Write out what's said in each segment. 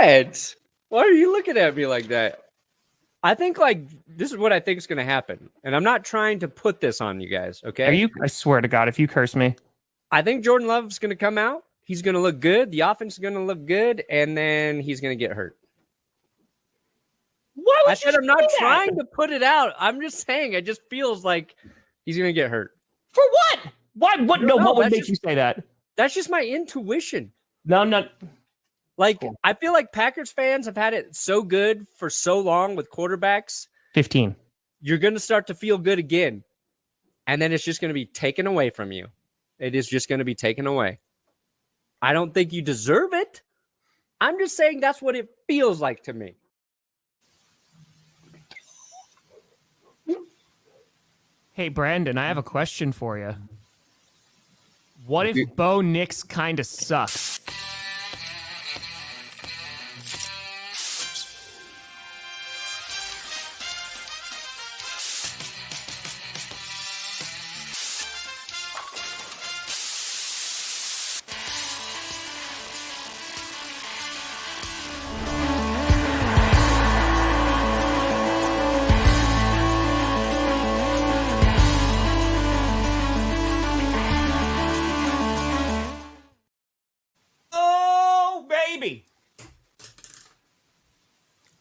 What? Why are you looking at me like that? I think this is what I think is going to happen. And I'm not trying to put this on you guys, okay? I swear to God, if you curse me. I think Jordan Love's going to come out. He's going to look good. The offense is going to look good. And then he's going to get hurt. Why would I said I'm not trying to put it out. I'm just saying it just feels like he's going to get hurt. For what? Why? What? No, what would make you say that? That's just my intuition. No, I'm not. I feel like Packers fans have had it so good for so long with quarterbacks. 15. You're going to start to feel good again. And then it's just going to be taken away from you. It is just going to be taken away. I don't think you deserve it. I'm just saying that's what it feels like to me. Hey, Brandon, I have a question for you. What if Bo Nix kind of sucks?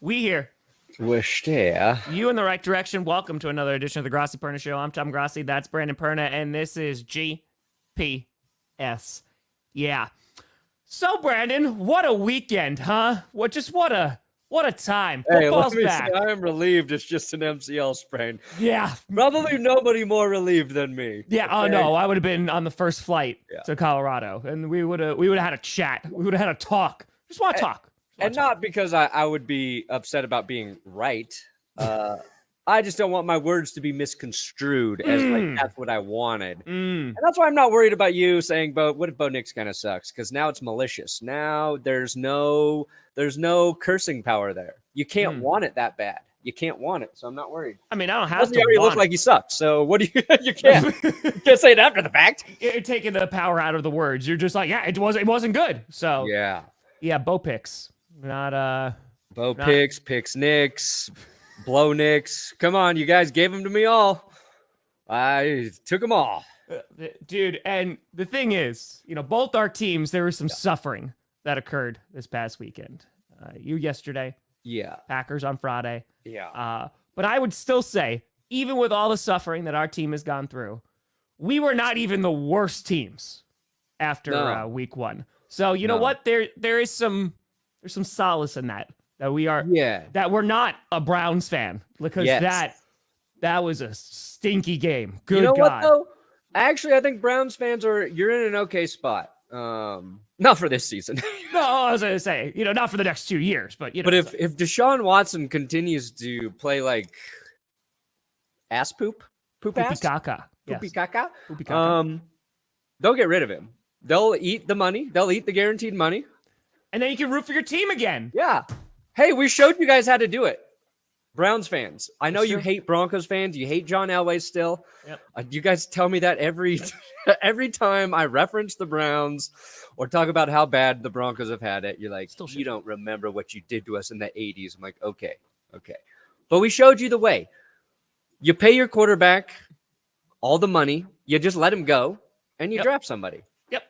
We here. Wish there. You in the right direction. Welcome to another edition of the Grossi Perna Show. I'm Tom Grossi. That's Brandon Perna. And this is GPS. Yeah. So, Brandon, what a weekend, huh? What a time. Football's back. I am relieved it's just an MCL sprain. Yeah. Probably nobody more relieved than me. Yeah. Okay? Oh, no. I would have been on the first flight to Colorado, and we would have had a chat. We would have had a talk. Just want to talk. And not because I would be upset about being right. I just don't want my words to be misconstrued as that's what I wanted. And that's why I'm not worried about you saying, what if Bo Nix kind of sucks? Because now it's malicious. Now there's no cursing power there. You can't want it that bad. You can't want it. So I'm not worried. I mean, I don't have to. You already look like you suck. So what do you can't say it after the fact. You're taking the power out of the words. You're just like, yeah, it wasn't good. So yeah, Bo picks. Picks Nix, blow Nix. Come on, you guys gave them to me all. I took them all. Dude, and the thing is, both our teams, there was some suffering that occurred this past weekend. You yesterday. Yeah. Packers on Friday. Yeah. But I would still say, even with all the suffering that our team has gone through, we were not even the worst teams after week one. So you know what? There is some... There's some solace in that we are, that we're not a Browns fan, because that was a stinky game. Good you know God. What, though? Actually, I think Browns fans you're in an okay spot. Not for this season. No, I was going to say, not for the next 2 years, but But if Deshaun Watson continues to play like ass poop ass, caca, poopy caca, they'll get rid of him. They'll eat the money. They'll eat the guaranteed money. And then you can root for your team again. Yeah. Hey, we showed you guys how to do it. Browns fans. I know you hate Broncos fans. You hate John Elway still. Yep. You guys tell me that every time I reference the Browns or talk about how bad the Broncos have had it. You're like, you don't remember what you did to us in the 80s. I'm like, okay. But we showed you the way. You pay your quarterback all the money. You just let him go, and you draft somebody. Yep.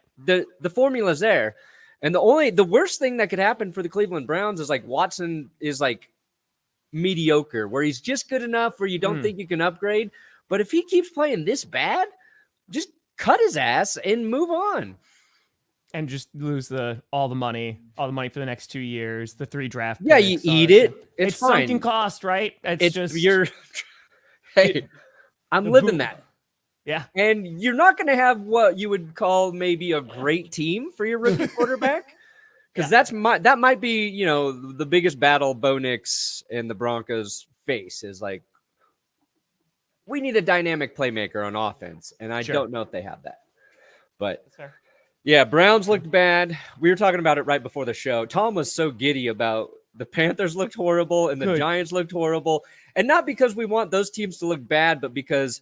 The formula's there. And the worst thing that could happen for the Cleveland Browns is Watson is mediocre, where he's just good enough where you don't think you can upgrade. But if he keeps playing this bad, just cut his ass and move on. And just lose all the money for the next 2 years, the 3 draft picks. Yeah, you eat it. It's fine. Sunken cost, right? Hey, I'm living that. Yeah. And you're not going to have what you would call maybe a great team for your rookie quarterback. Because that might be, the biggest battle Bo Nix and the Broncos face is we need a dynamic playmaker on offense. And I don't know if they have that. But yeah, Browns looked bad. We were talking about it right before the show. Tom was so giddy about the Panthers looked horrible and the Giants looked horrible. And not because we want those teams to look bad, but because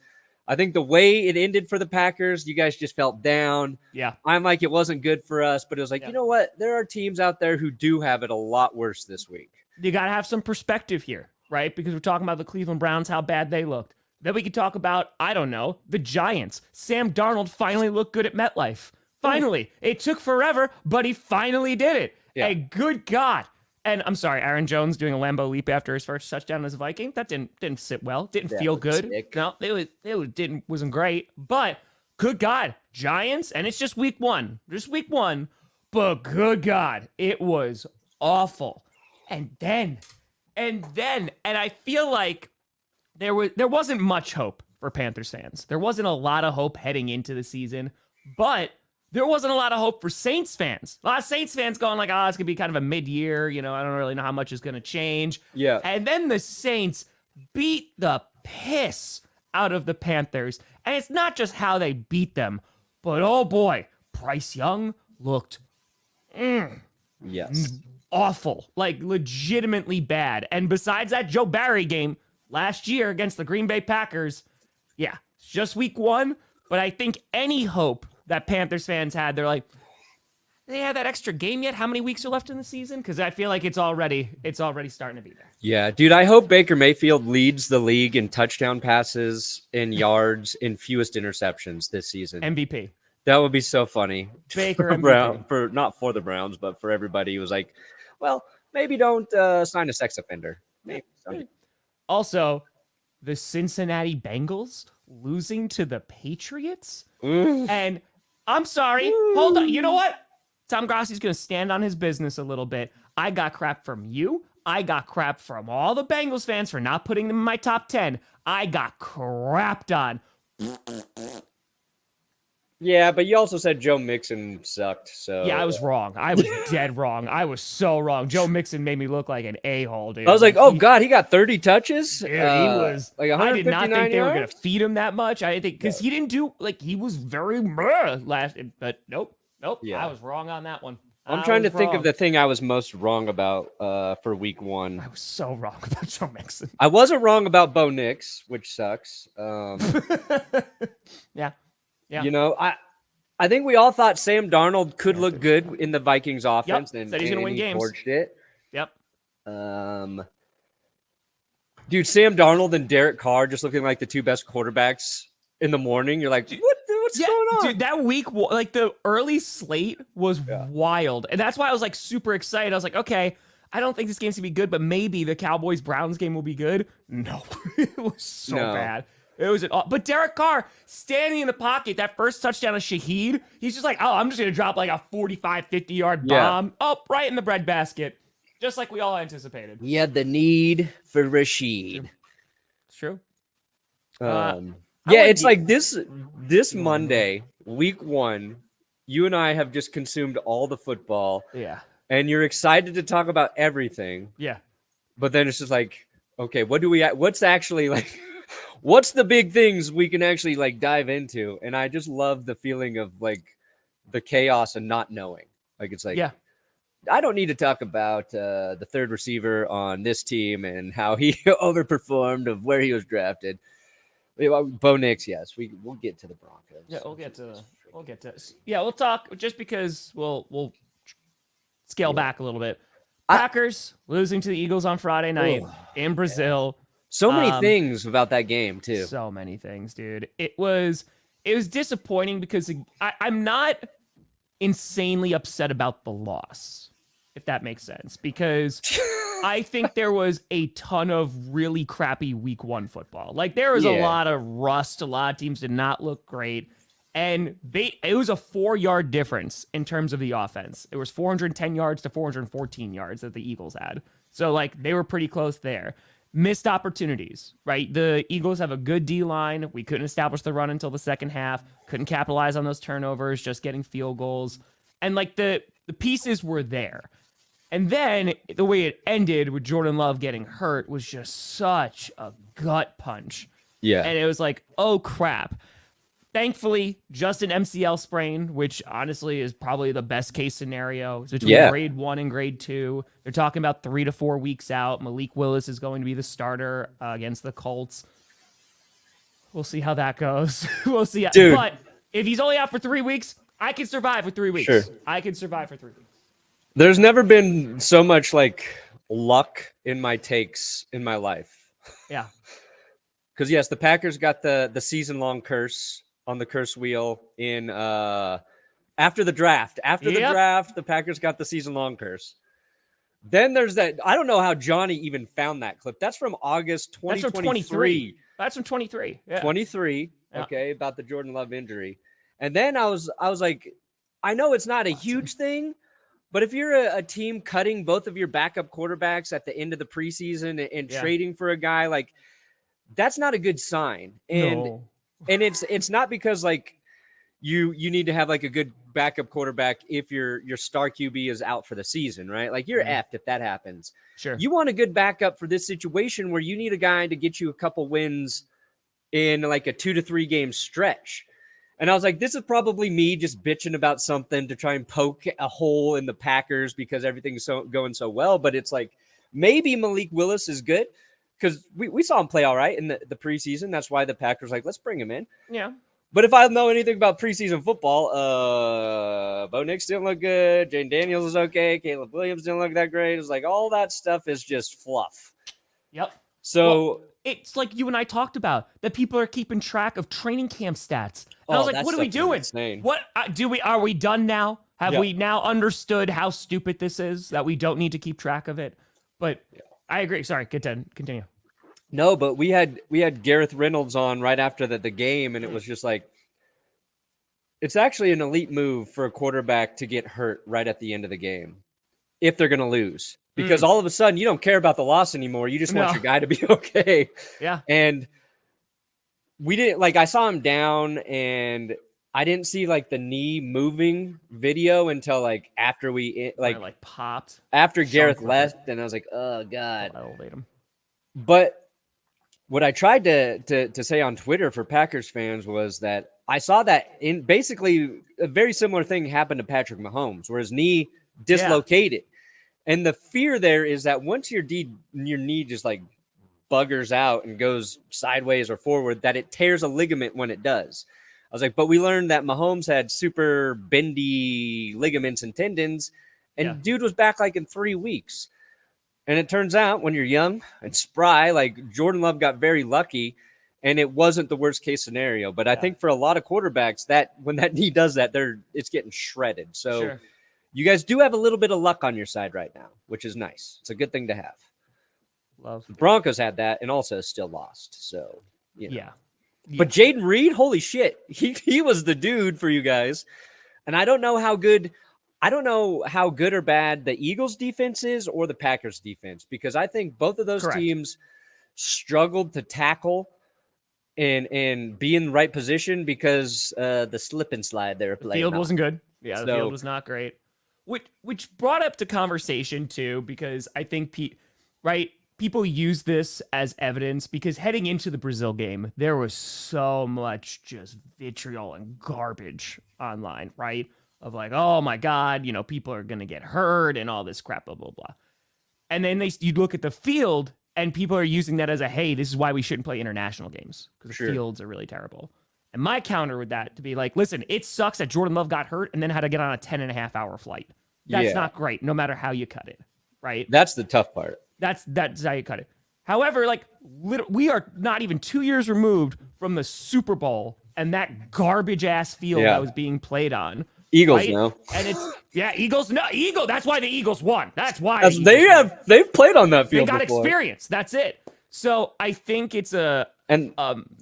I think the way it ended for the Packers, you guys just felt down. Yeah. I'm like, it wasn't good for us, but it was like, you know what? There are teams out there who do have it a lot worse this week. You got to have some perspective here, right? Because we're talking about the Cleveland Browns, how bad they looked. Then we could talk about, I don't know, the Giants. Sam Darnold finally looked good at MetLife. Finally. It took forever, but he finally did it. Yeah. And good God. And I'm sorry, Aaron Jones doing a Lambeau leap after his first touchdown as a Viking. That didn't sit well. Didn't feel good. Sick. No, it wasn't great. But good God, Giants, and it's just week one. Just week one. But good God, it was awful. And I feel like there wasn't much hope for Panthers fans. There wasn't a lot of hope heading into the season, but there wasn't a lot of hope for Saints fans. A lot of Saints fans going like, it's going to be kind of a mid-year. You know, I don't really know how much is going to change. Yeah. And then the Saints beat the piss out of the Panthers. And it's not just how they beat them, but oh boy, Bryce Young looked awful, like legitimately bad. And besides that Joe Barry game last year against the Green Bay Packers, it's just week one. But I think any hope that Panthers fans had, they're like, they have that extra game yet? How many weeks are left in the season? Because I feel like it's already starting to be there. Yeah, dude, I hope Baker Mayfield leads the league in touchdown passes, in yards, in fewest interceptions this season. MVP. That would be so funny. Baker MVP. For not for the Browns, but for everybody who was like, well, maybe don't sign a sex offender. Maybe. Also, the Cincinnati Bengals losing to the Patriots. And I'm sorry. Hold on. You know what? Tom Grossi's going to stand on his business a little bit. I got crap from you. I got crap from all the Bengals fans for not putting them in my top 10. I got crapped on. Yeah, but you also said Joe Mixon sucked. So yeah, I was wrong. I was dead wrong. I was so wrong. Joe Mixon made me look like an a-hole, dude. I was like, oh God, he got 30 touches. Dude, he was like 159 I did not think they were going yards? to feed him that much. I think because he didn't do he was very last, but nope. Yeah. I was wrong on that one. I'm trying to think of the thing I was most wrong about for week one. I was so wrong about Joe Mixon. I wasn't wrong about Bo Nix, which sucks. Yeah. You know, I think we all thought Sam Darnold could look good in the Vikings offense. Yep. Said he's going to win games. Forged it. Yep. Dude, Sam Darnold and Derek Carr just looking like the two best quarterbacks in the morning. You're like, what's going on? Dude, that week, like the early slate was wild. And that's why I was like super excited. I was like, okay, I don't think this game's going to be good, but maybe the Cowboys-Browns game will be good. No, it was so bad. It was but Derek Carr standing in the pocket, that first touchdown of Shaheed, he's just like, I'm just going to drop like a 45, 50-yard bomb. Right in the breadbasket. Just like we all anticipated. He had the need for Rashid. It's true. It's like this Monday, week one, you and I have just consumed all the football. Yeah. And you're excited to talk about everything. Yeah. But then it's just like, okay, what's actually like... What's the big things we can actually like dive into? And I just love the feeling of like the chaos and not knowing. Like it's like, I don't need to talk about the third receiver on this team and how he overperformed of where he was drafted. Bo Nix, yes, we'll get to the Broncos. Yeah, we'll get to. Yeah, we'll talk just because we'll scale back a little bit. Packers losing to the Eagles on Friday night in Brazil. So many things about that game, too. So many things, dude. It was disappointing because I'm not insanely upset about the loss, if that makes sense, because I think there was a ton of really crappy week one football. Like, there was a lot of rust. A lot of teams did not look great. And it was a 4-yard difference in terms of the offense. It was 410 yards to 414 yards that the Eagles had. So, like, they were pretty close there. Missed opportunities, right? The Eagles have a good D-line. We couldn't establish the run until the second half. Couldn't capitalize on those turnovers, just getting field goals. And like the pieces were there. And then the way it ended with Jordan Love getting hurt was just such a gut punch. Yeah. And it was like, oh crap. Thankfully, just an MCL sprain, which honestly is probably the best case scenario. It's between grade 1 and grade 2. They're talking about 3 to 4 weeks out. Malik Willis is going to be the starter against the Colts. We'll see how that goes. We'll see. Dude. But if he's only out for 3 weeks, I can survive for 3 weeks. Sure. I can survive for 3 weeks. There's never been so much like luck in my takes in my life. Yeah. Because yes, the Packers got the season-long curse on the curse wheel in after the draft. After the draft, the Packers got the season-long curse. Then there's that. I don't know how Johnny even found that clip. That's from August 2023. That's from 23. Yeah. 23. Yeah. Okay, about the Jordan Love injury. And then I was like, I know it's not a huge thing, but if you're a team cutting both of your backup quarterbacks at the end of the preseason and trading for a guy, like that's not a good sign. And it's not because like you need to have like a good backup quarterback if your star QB is out for the season, right? Like you're effed if that happens. Sure. You want a good backup for this situation where you need a guy to get you a couple wins in like a 2 to 3 game stretch. And I was like, this is probably me just bitching about something to try and poke a hole in the Packers because everything's going so well. But it's like maybe Malik Willis is good because we saw him play all right in the preseason. That's why the Packers like, let's bring him in. Yeah. But if I know anything about preseason football, Bo Nix didn't look good. Jane Daniels is okay. Caleb Williams didn't look that great. It's like all that stuff is just fluff. Yep. So it's like you and I talked about that people are keeping track of training camp stats. And I was like, what are we doing? Insane. What are we done now? Have we now understood how stupid this is that we don't need to keep track of it? But I agree. Sorry, continue. No, but we had Gareth Reynolds on right after the game, and it was just like, it's actually an elite move for a quarterback to get hurt right at the end of the game if they're going to lose. Because all of a sudden, you don't care about the loss anymore. You just want your guy to be okay. Yeah. And we didn't, like, I saw him down, and I didn't see, like, the knee moving video until, like, after we, like popped. After Gareth left, and I was like, oh, God. I'll elevate him. But what I tried to say on Twitter for Packers fans was that I saw that in basically a very similar thing happened to Patrick Mahomes, where his knee dislocated. And the fear there is that once your knee just like buggers out and goes sideways or forward, that it tears a ligament when it does. I was like, but we learned that Mahomes had super bendy ligaments and tendons, and dude was back like in 3 weeks. And it turns out when you're young and spry, like Jordan Love got very lucky, and it wasn't the worst case scenario. But I think for a lot of quarterbacks, that when that knee does that, it's getting shredded. So you guys do have a little bit of luck on your side right now, which is nice. It's a good thing to have. Love. The Broncos had that and also still lost. So, you know. Yeah. But Jaden Reed, holy shit. He was the dude for you guys. And I don't know how good or bad the Eagles defense is or the Packers defense, because I think both of those teams struggled to tackle and be in the right position because the slip and slide they were playing. The field wasn't good. Yeah, the field was not great. Which brought up to conversation too, because I think people use this as evidence because heading into the Brazil game, there was so much just vitriol and garbage online, right? Of like, oh my God, people are going to get hurt and all this crap, blah, blah, blah. And then you look at the field and people are using that as hey, this is why we shouldn't play international games because the fields are really terrible. And my counter with that to be like, listen, it sucks that Jordan Love got hurt and then had to get on a 10.5-hour flight. That's not great, no matter how you cut it, right? That's the tough part. That's how you cut it. However, like we are not even 2 years removed from the Super Bowl and that garbage ass field that was being played on. Eagles now, and it's Eagles. No, That's why the Eagles won. That's why they've played on that field. They got before. Experience. That's it. So I think it's a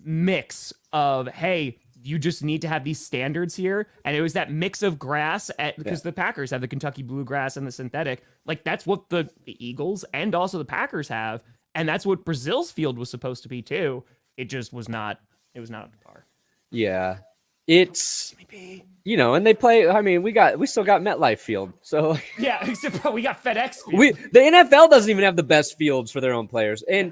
mix of hey, you just need to have these standards here, and it was that mix of grass because the Packers have the Kentucky bluegrass and the synthetic. Like that's what the Eagles and also the Packers have, and that's what Brazil's field was supposed to be too. It just was not. It was not up to par. Yeah. It's and they play. I mean, we still got MetLife Field, so yeah. Except we got FedEx Field. The NFL doesn't even have the best fields for their own players. And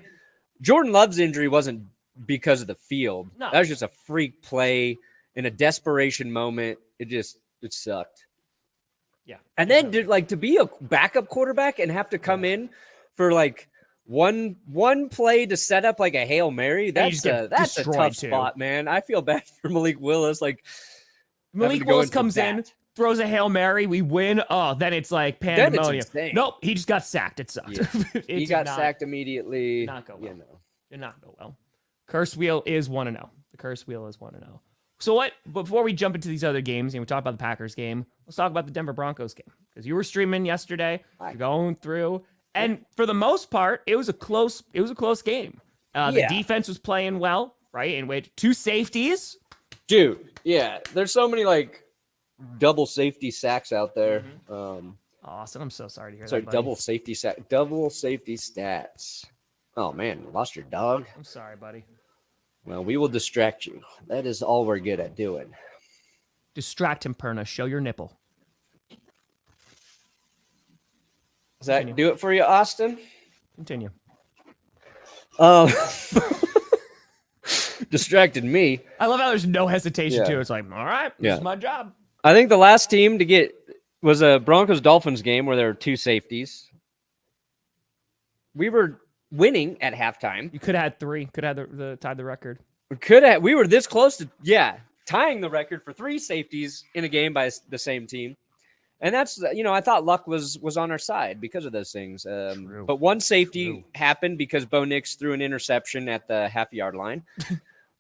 Jordan Love's injury wasn't because of the field. No. That was just a freak play in a desperation moment. It sucked. Yeah. And then to be a backup quarterback and have to come in for like one play to set up like a Hail Mary. That's a tough spot, man. I feel bad for Malik Willis. Like Malik Willis comes in, throws a Hail Mary, we win. Oh, then it's like pandemonium. Nope, he just got sacked. It sucked. Yeah. He got sacked immediately. Did not go well. Did not go well. Curse wheel is 1-0. The curse wheel is 1-0. So what? Before we jump into these other games, and we talk about the Packers game, let's talk about the Denver Broncos game, because you were streaming yesterday. You're going through, and for the most part, it was a close game. The defense was playing well, right? In which 2 safeties. Dude, yeah. There's so many like double safety sacks out there. Austin, I'm so sorry to hear that. Sorry, double safety stats. Oh man, lost your dog. I'm sorry, buddy. Well, we will distract you. That is all we're good at doing. Distract him, Perna. Show your nipple. Does that do it for you, Austin? Continue. Distracted me. I love how there's no hesitation too. It's like, all right, this is my job. I think the last team to get was a Broncos-Dolphins game where there were 2 safeties. We were winning at halftime. You could have had 3. Could have tied the record. We were this close to tying the record for 3 safeties in a game by the same team. And that's, I thought luck was on our side because of those things. But one safety happened because Bo Nix threw an interception at the half-yard line.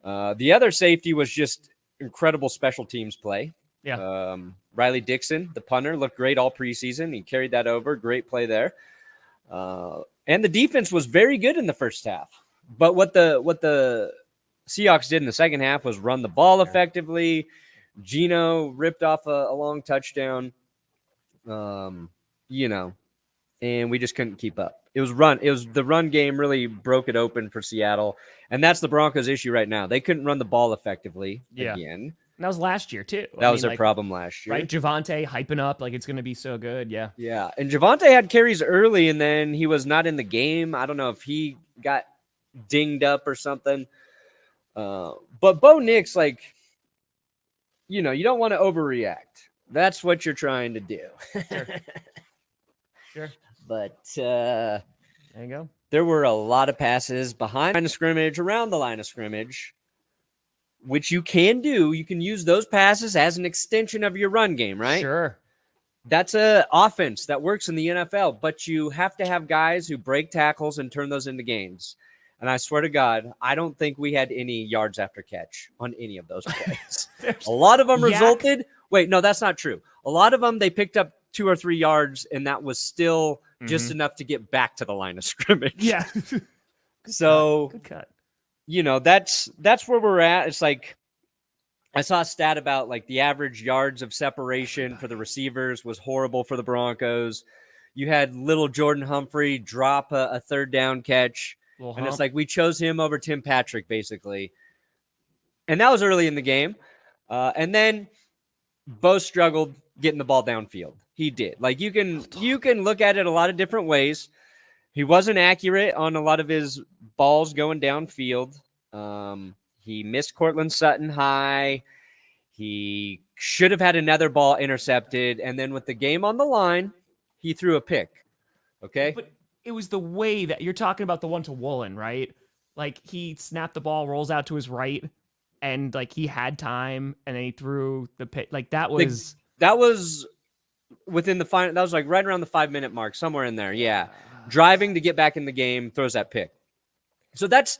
The other safety was just incredible special teams play. Yeah. Riley Dixon, the punter, looked great all preseason. He carried that over. Great play there. And the defense was very good in the first half. But what the Seahawks did in the second half was run the ball effectively. Geno ripped off a long touchdown. And we just couldn't keep up. It was the run game really broke it open for Seattle. And that's the Broncos' issue right now. They couldn't run the ball effectively again. And that was last year too. That was their problem last year. Right? Javonte hyping up like it's going to be so good. Yeah. Yeah. And Javonte had carries early and then he was not in the game. I don't know if he got dinged up or something. But Bo Nix, you don't want to overreact. That's what you're trying to do. Sure. But there you go. There were a lot of passes behind the line of scrimmage, around the line of scrimmage, which you can do. You can use those passes as an extension of your run game, right? Sure. That's an offense that works in the NFL, but you have to have guys who break tackles and turn those into gains. And I swear to God, I don't think we had any yards after catch on any of those plays. A lot of them resulted. Wait, no, that's not true. A lot of them, they picked up 2 or 3 yards, and that was still just enough to get back to the line of scrimmage. Yeah. Good cut. That's where we're at. It's like I saw a stat about the average yards of separation for the receivers was horrible for the Broncos. You had little Jordan Humphrey drop a third down catch. And it's like we chose him over Tim Patrick, basically. And that was early in the game. And then Bo struggled getting the ball downfield. He did. You can look at it a lot of different ways. He wasn't accurate on a lot of his balls going downfield. He missed Cortland Sutton high. He should have had another ball intercepted. And then with the game on the line, he threw a pick. Okay? But it was the way that you're talking about, the one to Woolen, right? He snapped the ball, rolls out to his right, and he had time, and then he threw the pick. That was within the final. That was right around the 5-minute mark, somewhere in there. Yeah, driving to get back in the game, throws that pick. So that's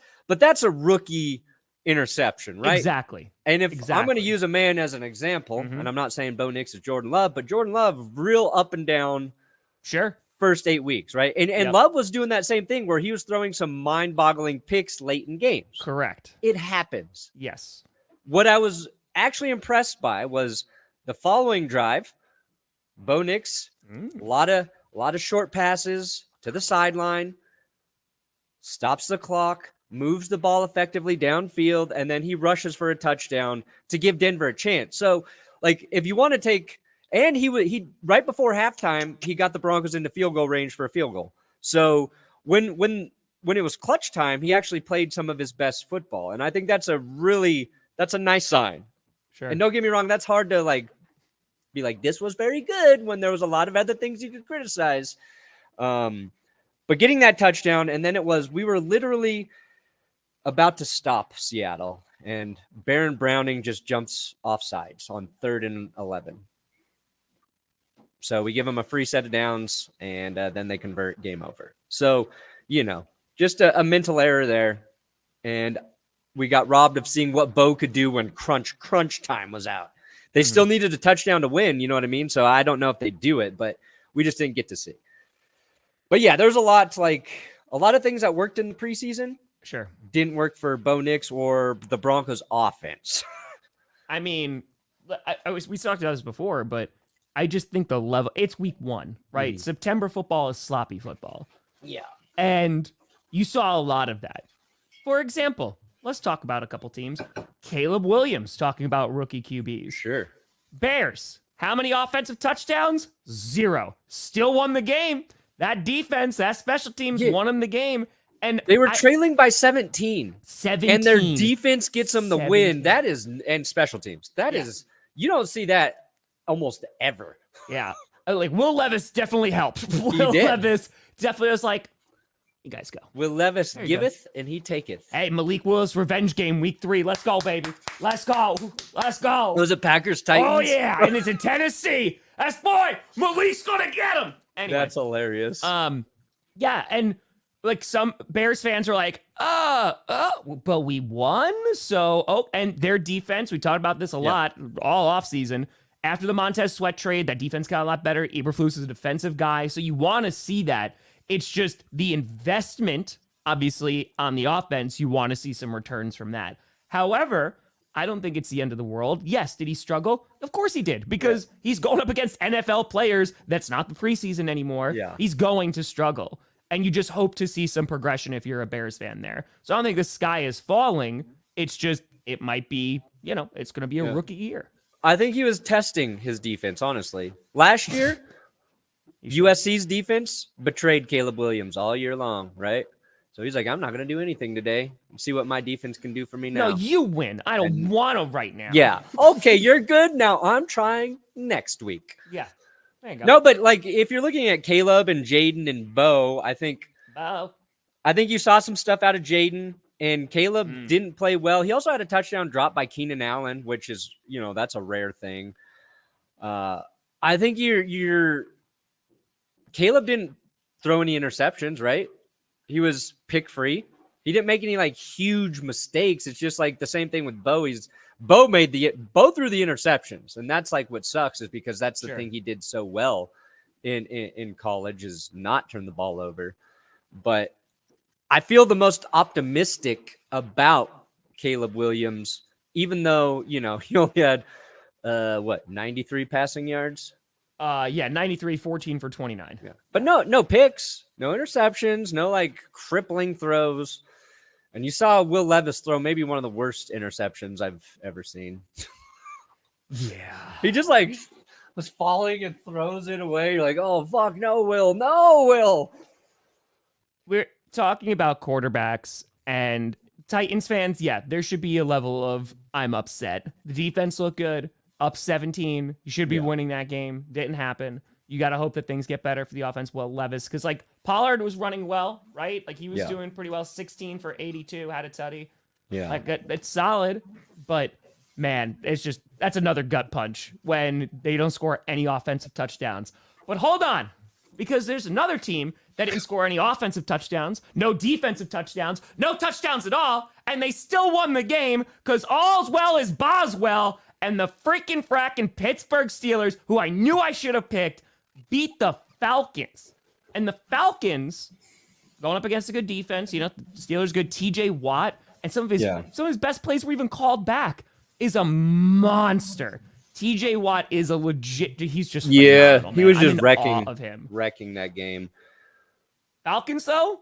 a rookie interception, right? Exactly. And if I'm going to use a man as an example, and I'm not saying Bo Nix is Jordan Love, but Jordan Love, real up and down. Sure. First 8 weeks, right? And Love was doing that same thing where he was throwing some mind-boggling picks late in games. Correct. It happens. Yes. What I was actually impressed by was the following drive. Bo Nix, a lot of short passes to the sideline, stops the clock, moves the ball effectively downfield, and then he rushes for a touchdown to give Denver a chance. So, if you want to take. And he right before halftime, he got the Broncos into field goal range for a field goal. So when it was clutch time, he actually played some of his best football. And I think that's a nice sign. Sure. And don't get me wrong, that's hard to be this was very good when there was a lot of other things you could criticize. But getting that touchdown, and then we were literally about to stop Seattle, and Baron Browning just jumps off sides on 3rd and 11. So we give them a free set of downs, and then they convert, game over. So, just a mental error there. And we got robbed of seeing what Bo could do when crunch time was out. They still needed a touchdown to win, you know what I mean? So I don't know if they do it, but we just didn't get to see. But yeah, there's a lot of things that worked in the preseason. Sure. Didn't work for Bo Nix or the Broncos offense. I mean, we talked about this before, but I just think the level, it's week 1, right? Mm-hmm. September football is sloppy football. Yeah. And you saw a lot of that. For example, let's talk about a couple teams. Caleb Williams talking about rookie QBs. Sure. Bears, how many offensive touchdowns? 0. Still won the game. That defense, that special teams won them the game. And they were trailing by 17. 17. And their defense gets them the win. That is, and special teams. That is, you don't see that almost ever. Yeah. Like Will Levis definitely helped. Will Levis definitely was like, you guys go. Will Levis giveth and he taketh. Hey, Malik Willis revenge game week 3. Let's go, baby. Let's go. Let's go. Was it Packers Titans? Oh yeah, and it's in Tennessee. That's boy, Malik's gonna get him. Anyway, that's hilarious. Yeah, and like some Bears fans are like, but we won. So, and their defense, we talked about this a lot all offseason. After the Montez Sweat trade, that defense got a lot better. Eberflus is a defensive guy, so you want to see that. It's just the investment, obviously, on the offense. You want to see some returns from that. However, I don't think it's the end of the world. Yes, did he struggle? Of course he did, because he's going up against NFL players. That's not the preseason anymore. Yeah. He's going to struggle. And you just hope to see some progression if you're a Bears fan there. So I don't think the sky is falling. It's just, it might be, it's going to be a rookie year. I think he was testing his defense, honestly. Last year, USC's defense betrayed Caleb Williams all year long, right? So he's like, I'm not going to do anything today. See what my defense can do for me now. No, you win. I don't want to right now. Yeah. Okay, you're good. Now I'm trying next week. Yeah. There you go. No, but like if you're looking at Caleb and Jaden and Bo, I think you saw some stuff out of Jaden, and Caleb didn't play well. He also had a touchdown drop by Keenan Allen, which is, that's a rare thing. I think Caleb didn't throw any interceptions, right? He was pick free. He didn't make any like huge mistakes. It's just like the same thing with Bo. Bo threw the interceptions, and that's like what sucks is because that's the thing he did so well in college is not turn the ball over. But I feel the most optimistic about Caleb Williams, even though he only had 93 passing yards. 93, 14 for 29. Yeah. But no picks, no interceptions, no like crippling throws. And you saw Will Levis throw maybe one of the worst interceptions I've ever seen. Yeah. He just like was falling and throws it away. You're like, oh, fuck, no, Will. We're talking about quarterbacks and Titans fans. Yeah, there should be a level of I'm upset. The defense looked good. Up 17. You should be winning that game. Didn't happen. You got to hope that things get better for the offense. Well, Levis, because like Pollard was running well, right? Like he was doing pretty well. 16 for 82, had a tutty. Yeah. Like it's solid, but man, that's another gut punch when they don't score any offensive touchdowns. But hold on, because there's another team that didn't score any offensive touchdowns, no defensive touchdowns, no touchdowns at all, and they still won the game because all's well is Boswell. And the freaking fracking Pittsburgh Steelers, who I knew I should have picked, beat the Falcons. And the Falcons, going up against a good defense, the Steelers good. TJ Watt, and some of his best plays were even called back, is a monster. TJ Watt is a legit. He's just phenomenal, he was just wrecking that game. Falcons though.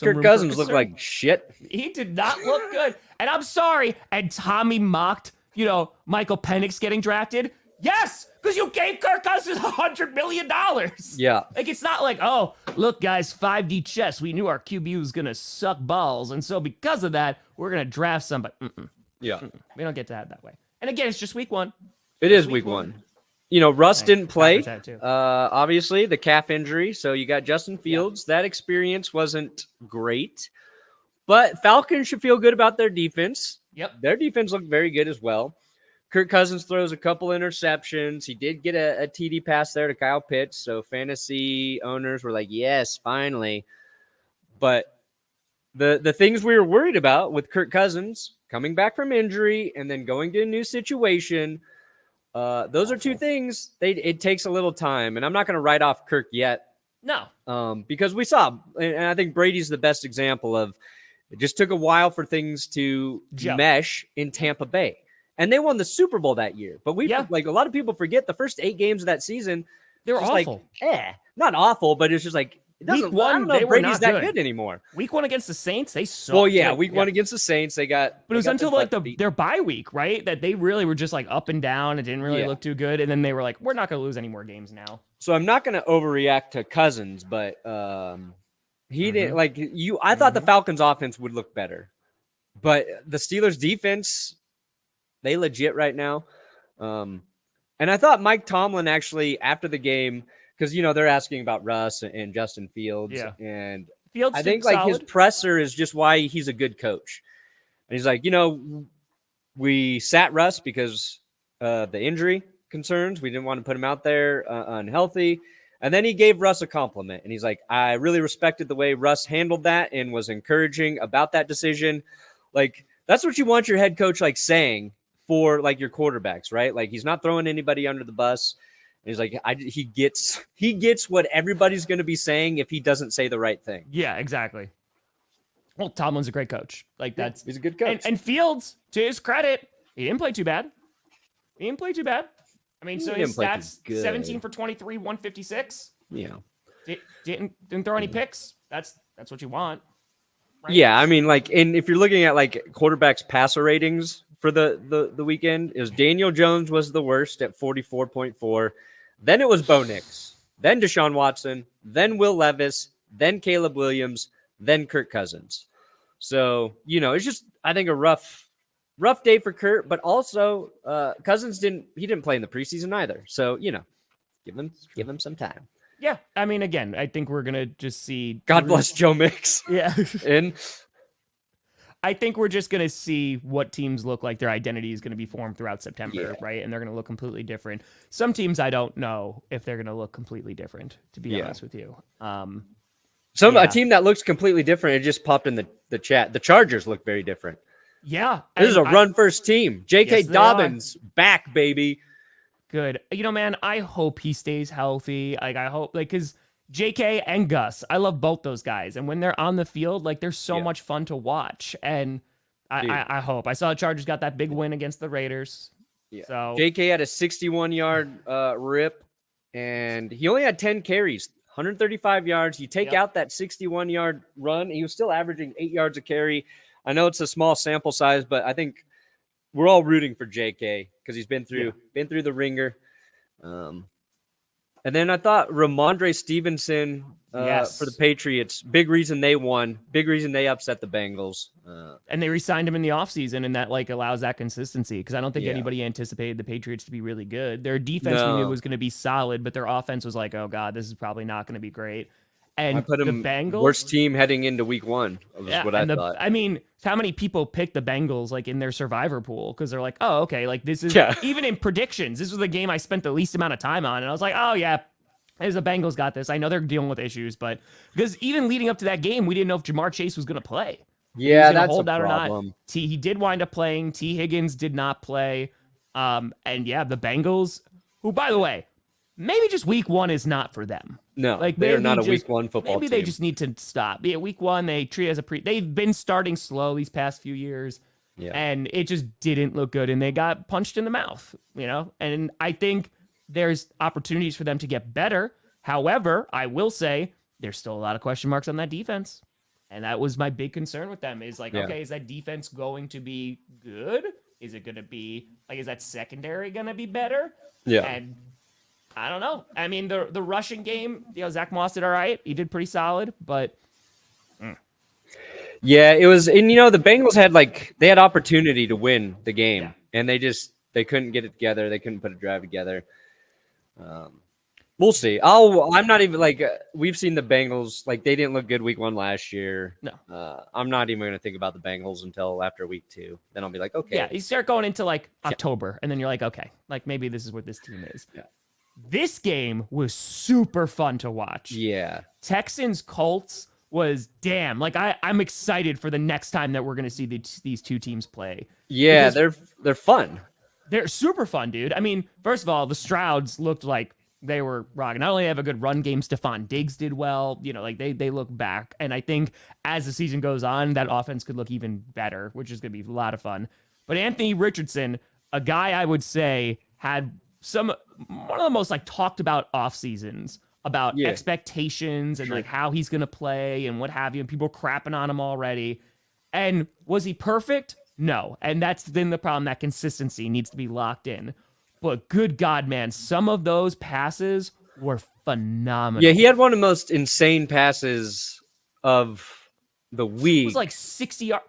Kirk Cousins looked like shit. He did not look good, and I'm sorry. And Tommy mocked. Michael Penix getting drafted? Yes, because you gave Kirk Cousins $100 million. Yeah. Like, it's not like, oh, look, guys, 5D chess. We knew our QB was going to suck balls. And so because of that, we're going to draft somebody. Yeah. We don't get to have that way. And again, it's just week 1. It is week 1. Russ didn't play. Obviously, the calf injury. So you got Justin Fields. Yeah. That experience wasn't great. But Falcons should feel good about their defense. Yep. Their defense looked very good as well. Kirk Cousins throws a couple interceptions. He did get a TD pass there to Kyle Pitts. So fantasy owners were like, yes, finally. But the things we were worried about with Kirk Cousins coming back from injury and then going to a new situation, those are two things. It takes a little time. And I'm not going to write off Kirk yet. No. Because we saw, and I think Brady's the best example of, it just took a while for things to mesh in Tampa Bay. And they won the Super Bowl that year. But like a lot of people forget the first 8 games of that season. They were awful. Like, not awful, but it's just like, it doesn't, week 1, I don't know if Brady's that good anymore. Week 1 against the Saints, they sucked. Well, yeah, week 1 against the Saints, they got. But it was until like their bye week, right? That they really were just like up and down. It didn't really look too good. And then they were like, we're not going to lose any more games now. So I'm not going to overreact to Cousins, but he didn't like you. I thought the Falcons offense would look better, but the Steelers defense, they legit right now. And I thought Mike Tomlin actually after the game, because they're asking about Russ and Justin Fields, and Fields I think like his presser is just why he's a good coach. And he's like, we sat Russ because the injury concerns. We didn't want to put him out there unhealthy. And then he gave Russ a compliment. And he's like, I really respected the way Russ handled that and was encouraging about that decision. Like, that's what you want your head coach like saying for like your quarterbacks, right? Like, he's not throwing anybody under the bus. And he's like, he gets what everybody's going to be saying if he doesn't say the right thing. Yeah, exactly. Well, Tomlin's a great coach. Like he's a good coach. And Fields, to his credit, he didn't play too bad. I mean, so his stats 17 for 23, 156. Yeah. Didn't throw any picks. That's what you want. Right? Yeah, I mean, like, and if you're looking at like quarterbacks passer ratings for the weekend, it was Daniel Jones was the worst at 44.4. Then it was Bo Nix, then Deshaun Watson, then Will Levis, then Caleb Williams, then Kirk Cousins. So, it's just, I think, a rough day for Kurt, but also Cousins didn't play in the preseason either. So, give him some time. Yeah. I mean, again, I think we're going to just see. God bless Joe Mix. Yeah. And I think we're just going to see what teams look like. Their identity is going to be formed throughout September, right? And they're going to look completely different. Some teams, I don't know if they're going to look completely different, to be honest with you. A team that looks completely different, it just popped in the chat. The Chargers look very different. Yeah. This is a run-first team. J.K. Dobbins, back, baby. Good. Man, I hope he stays healthy. Like, I hope, because JK and Gus, I love both those guys. And when they're on the field, like, they're so much fun to watch. And I hope. I saw the Chargers got that big win against the Raiders. Yeah. So JK had a 61-yard rip, and he only had 10 carries, 135 yards. You take out that 61-yard run, he was still averaging 8 yards a carry. I know it's a small sample size, but I think we're all rooting for JK because he's been through the ringer. And then I thought Ramondre Stevenson for the Patriots, big reason they won, big reason they upset the Bengals. And they re-signed him in the offseason, and that like allows that consistency because I don't think anybody anticipated the Patriots to be really good. Their defense we knew was going to be solid, but their offense was like, oh God, this is probably not going to be great. And I put the Bengals, worst team heading into week 1. Was what I thought. I mean, how many people picked the Bengals like in their survivor pool because they're like, oh, okay, like this is even in predictions. This was the game I spent the least amount of time on, and I was like, oh yeah, as the Bengals got this. I know they're dealing with issues, but because even leading up to that game, we didn't know if Jamar Chase was going to play. Yeah, that's a problem. He did wind up playing. T. Higgins did not play. And yeah, the Bengals, who by the way, maybe just week 1 is not for them. No, like they're not a week 1 football team. Maybe they just need to stop. Yeah, week 1, they treat it as they've been starting slow these past few years. Yeah. And it just didn't look good. And they got punched in the mouth, and I think there's opportunities for them to get better. However, I will say there's still a lot of question marks on that defense. And that was my big concern with them is like, okay, is that defense going to be good? Is it going to be like, is that secondary going to be better? Yeah. And I don't know. I mean, the rushing game, Zach Moss did all right. He did pretty solid, but. Yeah, it was, and the Bengals had they had opportunity to win the game, and they couldn't get it together. They couldn't put a drive together. We'll see. I'm not even like we've seen the Bengals. Like they didn't look good week 1 last year. No. I'm not even going to think about the Bengals until after week 2. Then I'll be like, okay. Yeah, you start going into like October, and then you're like, okay, like maybe this is what this team is. Yeah. This game was super fun to watch. Yeah. Texans Colts was damn. Like I'm excited for the next time that we're going to see these two teams play. Yeah, they're fun. They're super fun, dude. I mean, first of all, the Strouds looked like they were rocking. Not only have a good run game, Stephon Diggs did well. You know, like they look back. And I think as the season goes on, that offense could look even better, which is going to be a lot of fun. But Anthony Richardson, a guy I would say had one of the most like talked about off seasons about expectations and like how he's going to play and what have you. And people crapping on him already. And was he perfect? No. And that's then the problem. That consistency needs to be locked in. But good God, man, some of those passes were phenomenal. Yeah, he had one of the most insane passes of the week. It was like 60 yards.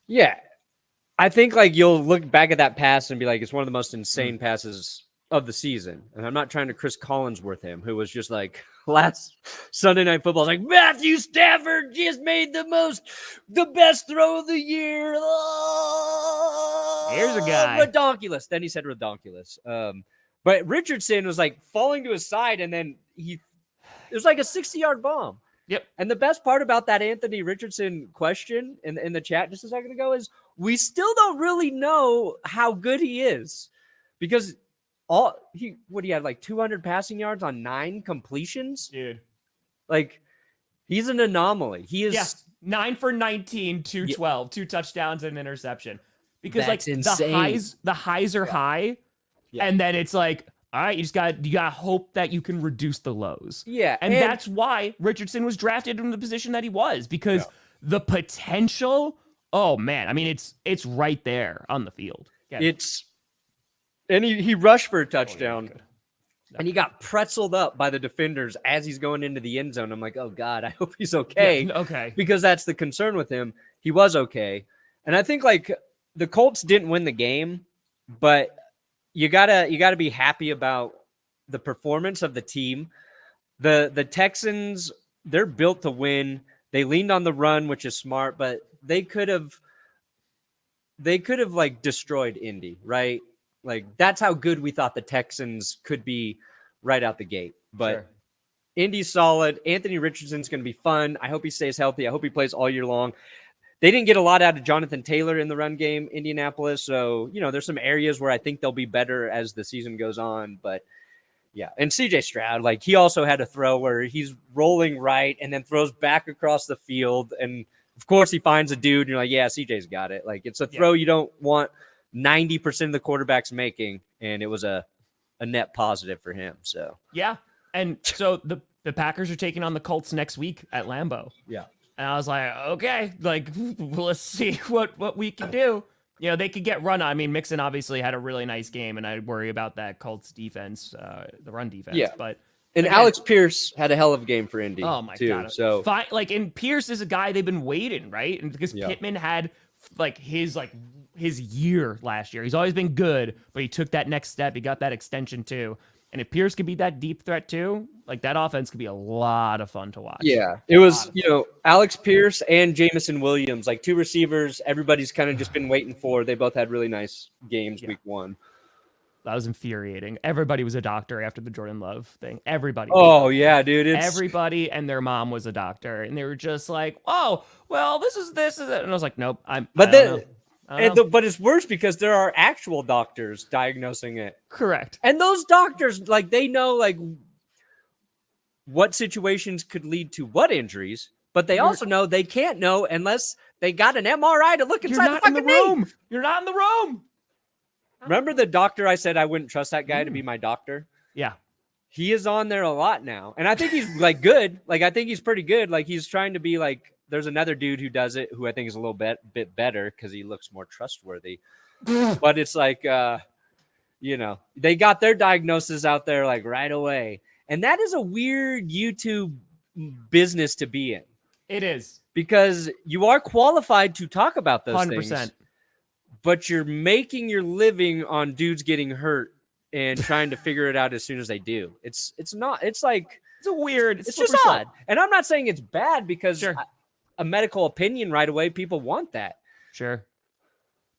Yeah. I think like you'll look back at that pass and be like, it's one of the most insane passes of the season. And I'm not trying to Chris Collinsworth him, who was just like last Sunday Night Football, like Matthew Stafford just made the best throw of the year. Here's a guy. Redonkulous. Then he said redonkulous. But Richardson was like falling to his side, and then it was like a 60-yard bomb. Yep. And the best part about that Anthony Richardson question in the chat just a second ago is we still don't really know how good he is, because he had like 200 passing yards on 9 completions. Dude. Like he's an anomaly. He is 9 for 19, 212, 2 touchdowns and an interception. Because that's like insane. the highs are high, and then it's like, all right, you gotta hope that you can reduce the lows. Yeah. And that's why Richardson was drafted in the position that he was, because the potential, oh man, I mean it's right there on the field. And he rushed for a touchdown. And he got pretzeled up by the defenders as he's going into the end zone. I'm like, oh God, I hope he's okay. Yeah, okay. Because that's the concern with him. He was okay. And I think like the Colts didn't win the game, but you gotta be happy about the performance of the team. The Texans, they're built to win. They leaned on the run, which is smart, but they could have like destroyed Indy, right? Like that's how good we thought the Texans could be right out the gate. But Indy's solid. Anthony Richardson's going to be fun. I hope he stays healthy. I hope he plays all year long. They didn't get a lot out of Jonathan Taylor in the run game, Indianapolis. So, there's some areas where I think they'll be better as the season goes on. But, yeah. And CJ Stroud, like, he also had a throw where he's rolling right and then throws back across the field. And, of course, he finds a dude. And you're like, yeah, CJ's got it. Like, it's a throw you don't want 90% of the quarterbacks making. And it was a net positive for him. So, yeah. And so the Packers are taking on the Colts next week at Lambeau. Yeah. And I was like, okay, like, let's see what we can do. They could get run on. I mean, Mixon obviously had a really nice game, and I worry about that Colts defense, the run defense. Yeah. But and again, Alex Pierce had a hell of a game for Indy. Oh, my too, God. So, and Pierce is a guy they've been waiting, right? And because Pittman had, his year last year. He's always been good, but he took that next step. He got that extension, too. And if Pierce could be that deep threat too, like that offense could be a lot of fun to watch. Yeah, it was, Alex Pierce and Jamison Williams, like 2 receivers. Everybody's kind of just been waiting for. They both had really nice games week 1. That was infuriating. Everybody was a doctor after the Jordan Love thing. Everybody. Oh yeah, dude. Everybody and their mom was a doctor, and they were just like, "Oh, well, this is it." And I was like, "Nope, But it's worse because there are actual doctors diagnosing it. Correct. And those doctors, like, they know, like, what situations could lead to what injuries, but they also know they can't know unless they got an MRI to look inside the fucking room. You're not in the room. Remember the doctor I said I wouldn't trust that guy to be my doctor? Yeah. He is on there a lot now. And I think he's, like, good. Like, I think he's pretty good. Like, he's trying to be, like, there's another dude who does it who I think is a little bit better because he looks more trustworthy. But it's like, they got their diagnosis out there like right away. And that is a weird YouTube business to be in. It is. Because you are qualified to talk about those 100%. things. But you're making your living on dudes getting hurt and trying to figure it out as soon as they do. It's not. It's like It's just odd. And I'm not saying it's bad because Sure. a medical opinion right away. People want that. Sure.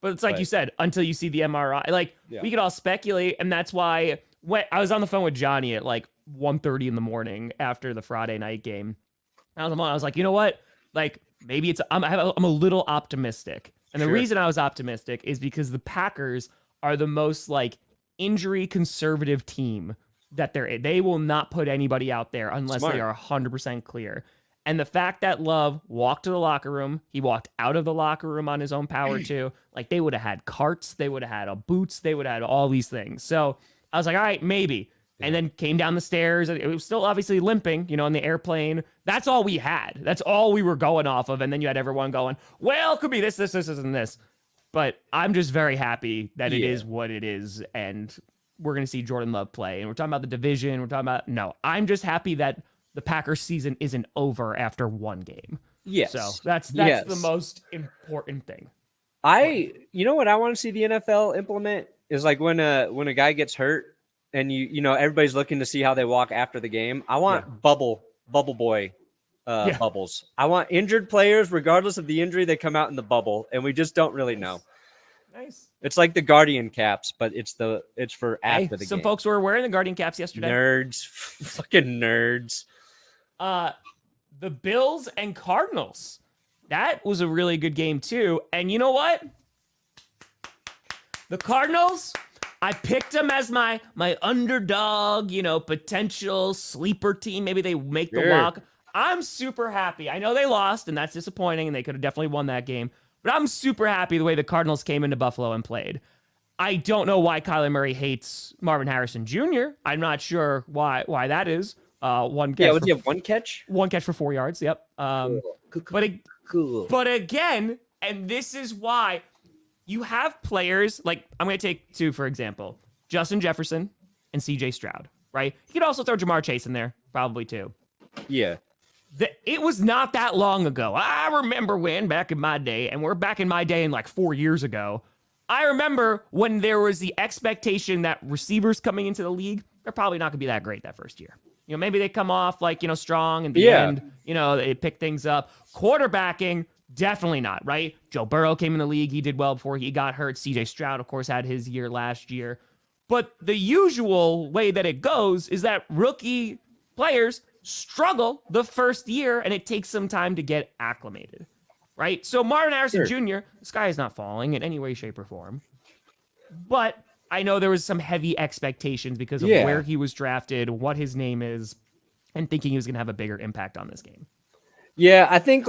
But it's like you said, until you see the MRI, like we could all speculate, and that's why when I was on the phone with Johnny at like 1:30 in the morning after the Friday night game. I was like, you know what? Like maybe I'm a little optimistic, and the reason I was optimistic is because the Packers are the most like injury conservative team that they will not put anybody out there unless they are 100% clear. And the fact that Love walked to the locker room, he walked out of the locker room on his own power too. Like they would have had carts, they would have had boots, they would have had all these things. So I was like, all right, maybe. And then came down the stairs. It was still obviously limping, in the airplane. That's all we had. That's all we were going off of. And then you had everyone going, well, it could be this, and this. But I'm just very happy that it is what it is. And we're going to see Jordan Love play. And we're talking about the division. I'm just happy that the Packers season isn't over after one game. Yes. So that's the most important thing. You know what I want to see the NFL implement is like when a guy gets hurt and everybody's looking to see how they walk after the game. I want bubble boy bubbles. I want injured players, regardless of the injury, they come out in the bubble, and we just don't really know. Nice. It's like the Guardian caps, but it's for after the game. Some folks were wearing the Guardian caps yesterday. Nerds. Fucking nerds. The Bills and Cardinals. That was a really good game too. And you know what? The Cardinals, I picked them as my underdog, potential sleeper team. Maybe they make the walk. I'm super happy. I know they lost, and that's disappointing, and they could have definitely won that game. But I'm super happy the way the Cardinals came into Buffalo and played. I don't know why Kyler Murray hates Marvin Harrison Jr. I'm not sure why that is. One catch. Yeah, would you have one catch? One catch for 4 yards. Yep. Cool. But again, and this is why you have players like I'm going to take two for example, Justin Jefferson and C.J. Stroud. Right? You could also throw Jamar Chase in there, probably too. Yeah. It was not that long ago. I remember when back in my day, and we're back in my day in like 4 years ago. I remember when there was the expectation that receivers coming into the league, they're probably not going to be that great that first year. Maybe they come off like, strong in the end, they pick things up. Quarterbacking, definitely not, right? Joe Burrow came in the league. He did well before he got hurt. CJ Stroud, of course, had his year last year. But the usual way that it goes is that rookie players struggle the first year, and it takes some time to get acclimated, right? So Marvin Harrison Jr., the sky is not falling in any way, shape, or form. But I know there was some heavy expectations because of where he was drafted, what his name is, and thinking he was going to have a bigger impact on this game. Yeah, I think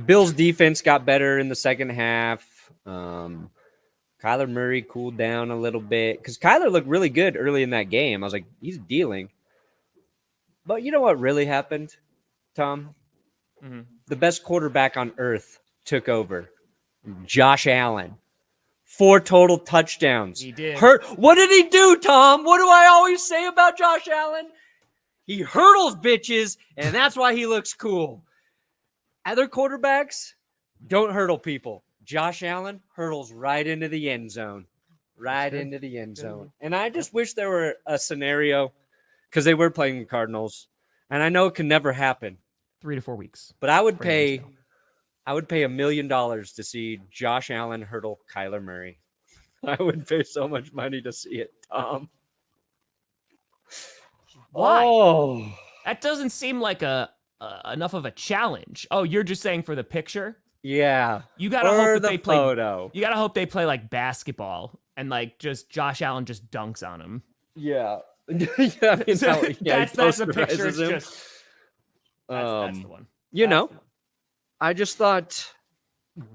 Bill's defense got better in the second half. Kyler Murray cooled down a little bit because Kyler looked really good early in that game. I was like, he's dealing. But you know what really happened, Tom? Mm-hmm. The best quarterback on earth took over. Josh Allen. 4 total touchdowns. He did. What did he do, Tom? What do I always say about Josh Allen? He hurdles bitches, and that's why he looks cool. Other quarterbacks don't hurdle people. Josh Allen hurdles right into the end zone. Into the end zone. And I just wish there were a scenario, because they were playing the Cardinals, and I know it can never happen. 3 to 4 weeks. But I would pay $1 million to see Josh Allen hurdle Kyler Murray. I would pay so much money to see it, Tom. Why? Oh. That doesn't seem like enough of a challenge. Oh, you're just saying for the picture? Yeah. You gotta hope that they play. Photo. You gotta hope they play like basketball and like just Josh Allen just dunks on him. Yeah. That's the picture. It's just that's the one. I just thought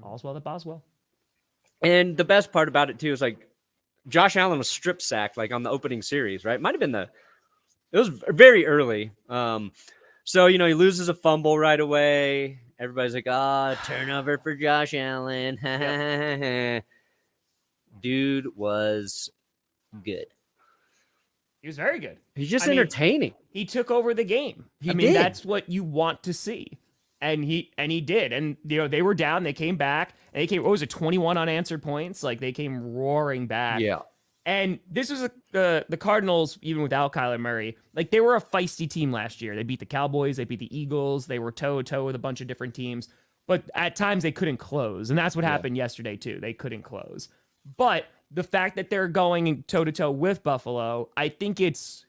all's well that Boswell. And the best part about it too is like Josh Allen was strip sacked like on the opening series, right? Might have been it was very early. So he loses a fumble right away. Everybody's like, turnover for Josh Allen. Yep. Dude was good. He was very good. He's just entertaining. He took over the game. He did. That's what you want to see. And he did. And they were down, they came back, and they came, 21 unanswered points? Like they came roaring back. Yeah. And this was the Cardinals, even without Kyler Murray, like they were a feisty team last year. They beat the Cowboys, they beat the Eagles, they were toe-to-toe with a bunch of different teams. But at times they couldn't close. And that's what happened yesterday, too. They couldn't close. But the fact that they're going toe-to-toe with Buffalo, I think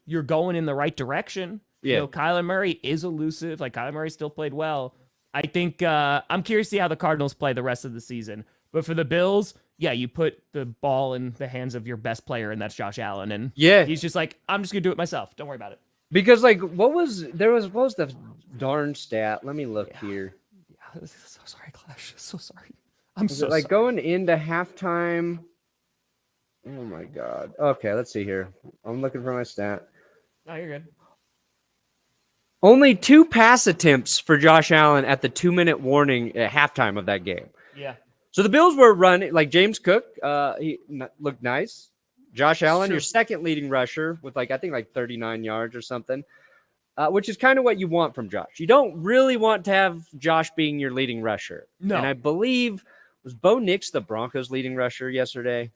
you're going in the right direction. Yeah. You know, Kyler Murray is elusive. Like, Kyler Murray still played well. I think I'm curious to see how the Cardinals play the rest of the season. But for the Bills, yeah, you put the ball in the hands of your best player, and that's Josh Allen. And he's just like, I'm just going to do it myself. Don't worry about it. Because, like, what was the darn stat? Let me look here. Yeah, so sorry, Clash. So sorry. I'm so like sorry. Going into halftime. Oh, my God. Okay, let's see here. I'm looking for my stat. No, you're good. Only 2 pass attempts for Josh Allen at the 2-minute warning at halftime of that game. Yeah. So the Bills were running, like James Cook, he looked nice. Josh Allen, your second leading rusher with I think 39 yards or something, which is kind of what you want from Josh. You don't really want to have Josh being your leading rusher. No. And I believe, was Bo Nix the Broncos' leading rusher yesterday?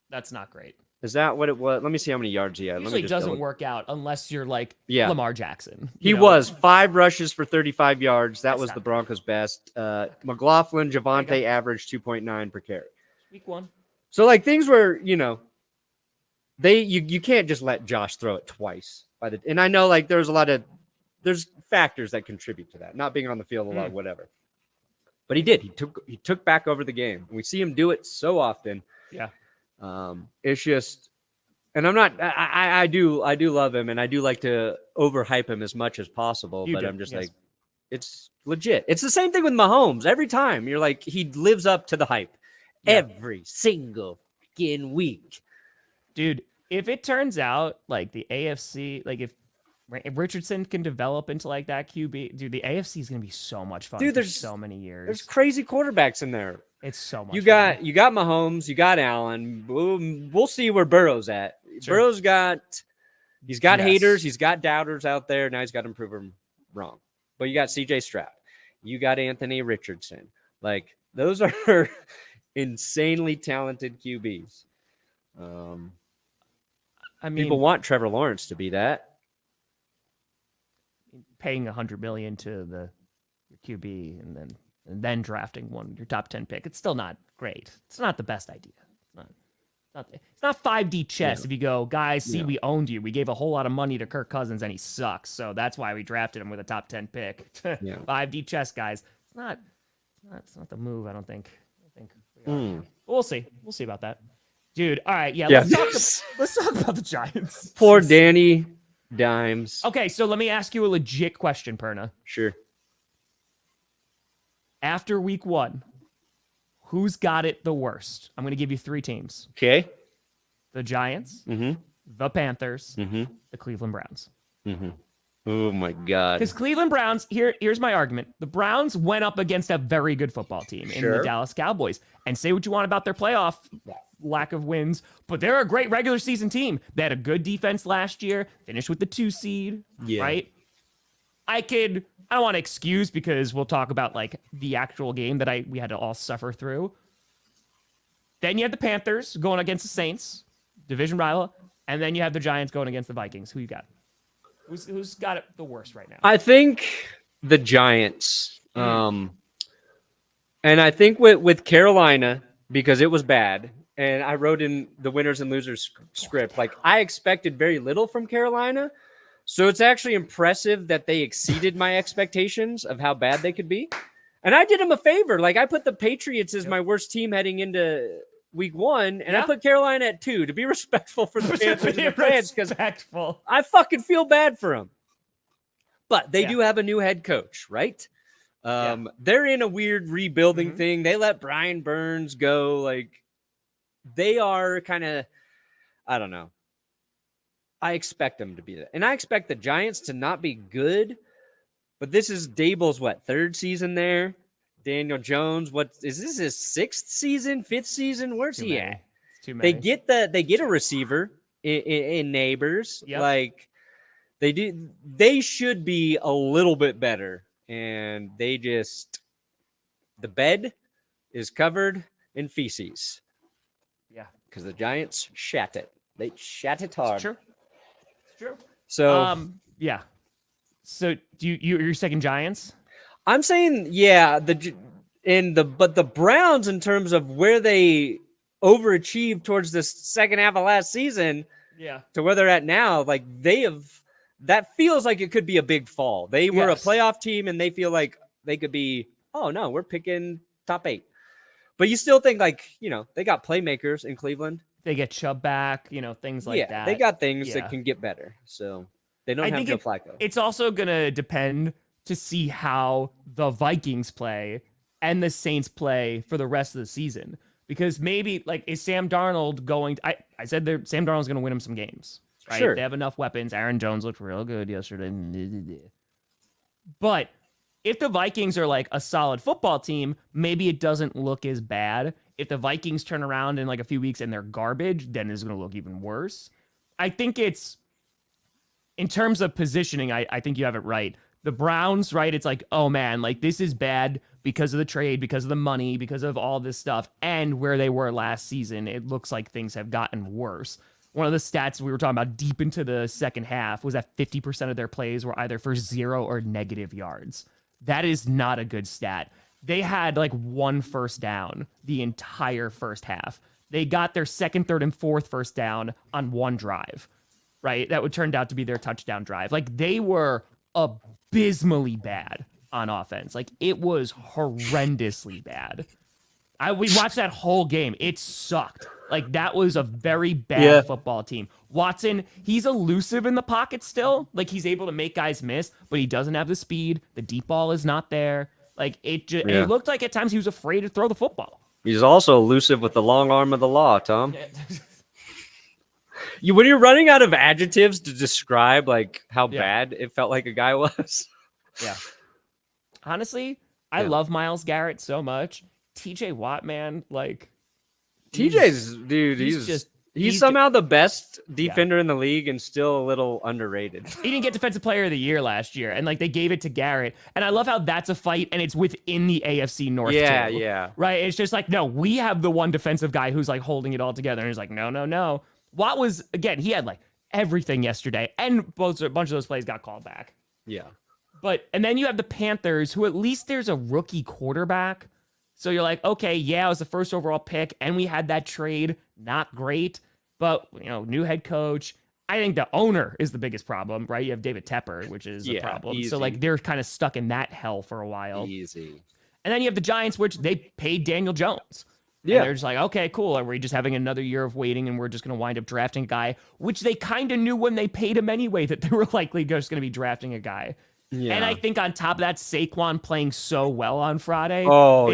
That's not great. Is that what it was? Let me see how many yards he had. Usually it doesn't work out unless you're like Lamar Jackson. He was 5 rushes for 35 yards. That was the Broncos' best. McLaughlin, Javonte averaged 2.9 per carry. Week 1. So like things were, you can't just let Josh throw it twice. And I know like there's factors that contribute to that, not being on the field a lot, whatever. But he did. He took back over the game. We see him do it so often. Yeah. It's just, and I'm not. I do love him, and I do like to overhype him as much as possible. I'm just like, it's legit. It's the same thing with Mahomes. Every time you're like, he lives up to the hype every single fucking week, dude. If it turns out like the AFC, like if Richardson can develop into like that QB, dude, the AFC is gonna be so much fun. Dude, there's so many years. There's crazy quarterbacks in there. It's so much. You got Mahomes, you got Allen. We'll see where Burrow's at. Sure. Burrow's he's got haters, he's got doubters out there. Now he's got to prove them wrong. But you got CJ Stroud, you got Anthony Richardson. Like those are insanely talented QBs. I mean, people want Trevor Lawrence to be that. Paying $100 million to the QB and then drafting your top 10 pick. It's still not great. It's not the best idea. It's not 5D chess. If you go, guys, see, we owned you. We gave a whole lot of money to Kirk Cousins and he sucks. So that's why we drafted him with a top 10 pick. 5D chess, guys. It's not the move, I don't think. We'll see. We'll see about that. Dude, all right. Yeah. Let's talk about the Giants. Poor Danny Dimes. Okay, so let me ask you a legit question, Perna. Sure. After week 1, who's got it the worst? I'm going to give you 3 teams. Okay. The Giants, the Panthers, the Cleveland Browns. Oh, my God. Because Cleveland Browns, here's my argument. The Browns went up against a very good football team in the Dallas Cowboys. And say what you want about their playoff lack of wins, but they're a great regular season team. They had a good defense last year, finished with the 2 seed, right? I don't want to excuse because we'll talk about like the actual game that we had to all suffer through. Then you have the Panthers going against the Saints, division rival, and then you have the Giants going against the Vikings. Who you got? Who's got it the worst right now? I think the Giants. And I think with Carolina, because it was bad, and I wrote in the winners and losers script, like I expected very little from Carolina. So it's actually impressive that they exceeded my expectations of how bad they could be. And I did them a favor. Like I put the Patriots as my worst team heading into week 1, and I put Carolina at 2 to be respectful for the Panthers and the Rams because I fucking feel bad for them. But they do have a new head coach, right? They're in a weird rebuilding thing. They let Brian Burns go. Like they are kind of, I don't know. I expect them to be that. And I expect the Giants to not be good, but this is Dable's 3rd season there. Daniel Jones, is this his 6th season, 5th season? Where's he at? Too many. They get a receiver in Neighbors. Like they should be a little bit better. And the bed is covered in feces. because the Giants shat it. They shat it hard. It's true. It's true. So yeah. So you're second Giants? I'm saying but the Browns, in terms of where they overachieved towards the second half of last season, to where they're at now, like that feels like it could be a big fall. They were a playoff team, and they feel like they could be. Oh no, we're picking top 8. But you still think, like, they got playmakers in Cleveland. They get Chubb back, things like that. They got things that can get better. So they don't have Joe Flacco. It's also going to depend to see how the Vikings play and the Saints play for the rest of the season. Because maybe, like, is Sam Darnold going to... I said Sam Darnold's going to win him some games. Right? Sure. They have enough weapons. Aaron Jones looked real good yesterday. But if the Vikings are like a solid football team, maybe it doesn't look as bad. If the Vikings turn around in like a few weeks and they're garbage, then it's going to look even worse. I think it's... In terms of positioning, I think you have it right. The Browns, right? It's like, oh man, like this is bad because of the trade, because of the money, because of all this stuff, and where they were last season. It looks like things have gotten worse. One of the stats we were talking about deep into the second half was that 50% of their plays were either for 0 or negative yards. That is not a good stat. They had like 1 first down the entire first half. They got their second, third, and fourth first down on 1 drive. Right? That would turn out to be their touchdown drive. Like, they were abysmally bad on offense. Like, it was horrendously bad. We watched that whole game. It sucked. Like, that was a very bad football team. Watson, he's elusive in the pocket still. Like, he's able to make guys miss, but he doesn't have the speed. The deep ball is not there. Like, it looked like at times he was afraid to throw the football. He's also elusive with the long arm of the law, Tom. When you're running out of adjectives to describe like how bad it felt like a guy was. Yeah. Honestly, I love Myles Garrett so much. TJ Watt, man, like TJ's dude, he's somehow the best defender in the league and still a little underrated. He didn't get Defensive Player of the Year last year, and like they gave it to Garrett. And I love how that's a fight, and it's within the AFC North. Yeah. Right? It's just like, no, we have the one defensive guy who's like holding it all together, and he's like, no. Watt was, again, he had like everything yesterday, and a bunch of those plays got called back. Yeah. And then you have the Panthers, who at least there's a rookie quarterback. So you're like, okay, it was the first overall pick, and we had that trade. Not great, but, new head coach. I think the owner is the biggest problem, right? You have David Tepper, which is a problem. Easy. So, like, they're kind of stuck in that hell for a while. Easy. And then you have the Giants, which they paid Daniel Jones. Yeah. And they're just like, okay, cool. Are we just having another year of waiting, and we're just going to wind up drafting a guy, which they kind of knew when they paid him anyway, that they were likely just going to be drafting a guy. Yeah. And I think on top of that, Saquon playing so well on Friday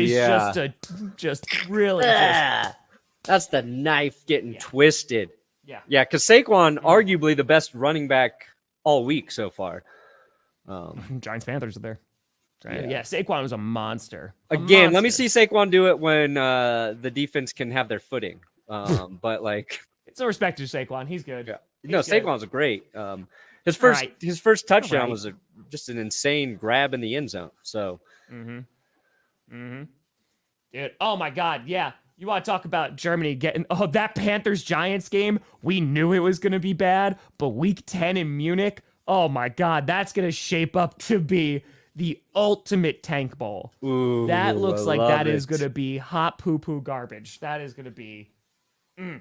is just really that's the knife getting twisted. Yeah. Yeah, because Saquon, arguably the best running back all week so far. Giants Panthers are there. Yeah, Saquon was a monster. Let me see Saquon do it when the defense can have their footing. But like, it's a respect to Saquon. He's good. Yeah. Saquon's great. His first touchdown was just an insane grab in the end zone. So, dude, oh my God, yeah. You want to talk about Germany getting that Panthers Giants game? We knew it was going to be bad, but Week 10 in Munich, oh my God, that's going to shape up to be the ultimate tank bowl. Ooh, that looks like that is going to be hot poo-poo garbage. That is going to be... Yeah.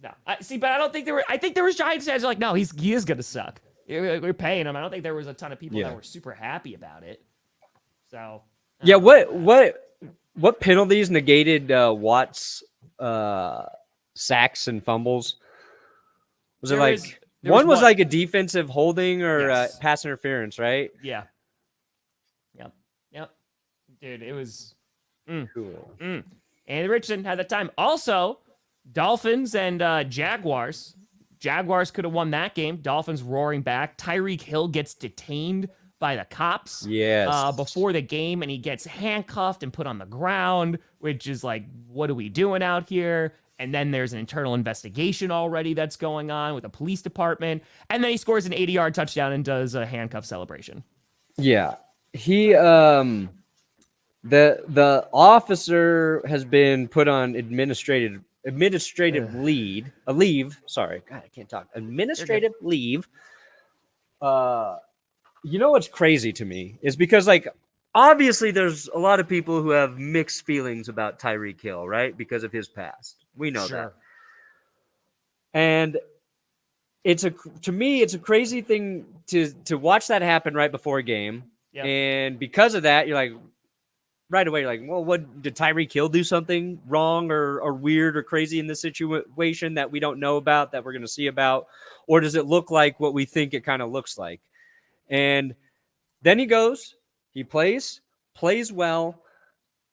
No. But I don't think I think there was Giants fans like, no, he is going to suck. We're paying him. I don't think there was a ton of people that were super happy about it. So... Yeah, what penalties negated Watt's sacks and fumbles? Was it like... One was like a defensive holding or pass interference, right? Yeah. Yep. Dude, it was... Cool. And Richardson had that time. Also, Dolphins and Jaguars. Jaguars could have won that game. Dolphins roaring back. Tyreek Hill gets detained by the cops before the game, and he gets handcuffed and put on the ground, which is like, what are we doing out here? And then there's an internal investigation already that's going on with the police department. And then he scores an 80-yard touchdown and does a handcuff celebration. Yeah. He The officer has been put on administrative leave. Sorry, God, I can't talk. Administrative leave. You know what's crazy to me is because, like, obviously there's a lot of people who have mixed feelings about Tyreek Hill, right? Because of his past. We know that. And to me, it's a crazy thing to watch that happen right before a game. Yep. And because of that, you're like, right away, you're like, well, what did Tyreek Hill do something wrong or weird or crazy in this situation that we don't know about, that we're going to see about? Or does it look like what we think it kind of looks like? And then he goes, he plays well.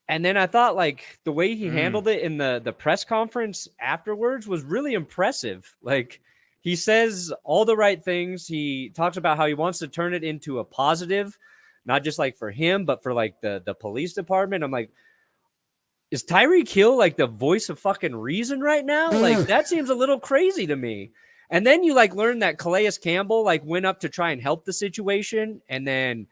And then I thought, like, the way he handled it in the press conference afterwards was really impressive. Like, he says all the right things. He talks about how he wants to turn it into a positive, not just like for him, but for like the police department. I'm like, is Tyreek Hill like the voice of fucking reason right now? Like, that seems a little crazy to me. And then you like learn that Calais Campbell like went up to try and help the situation. And then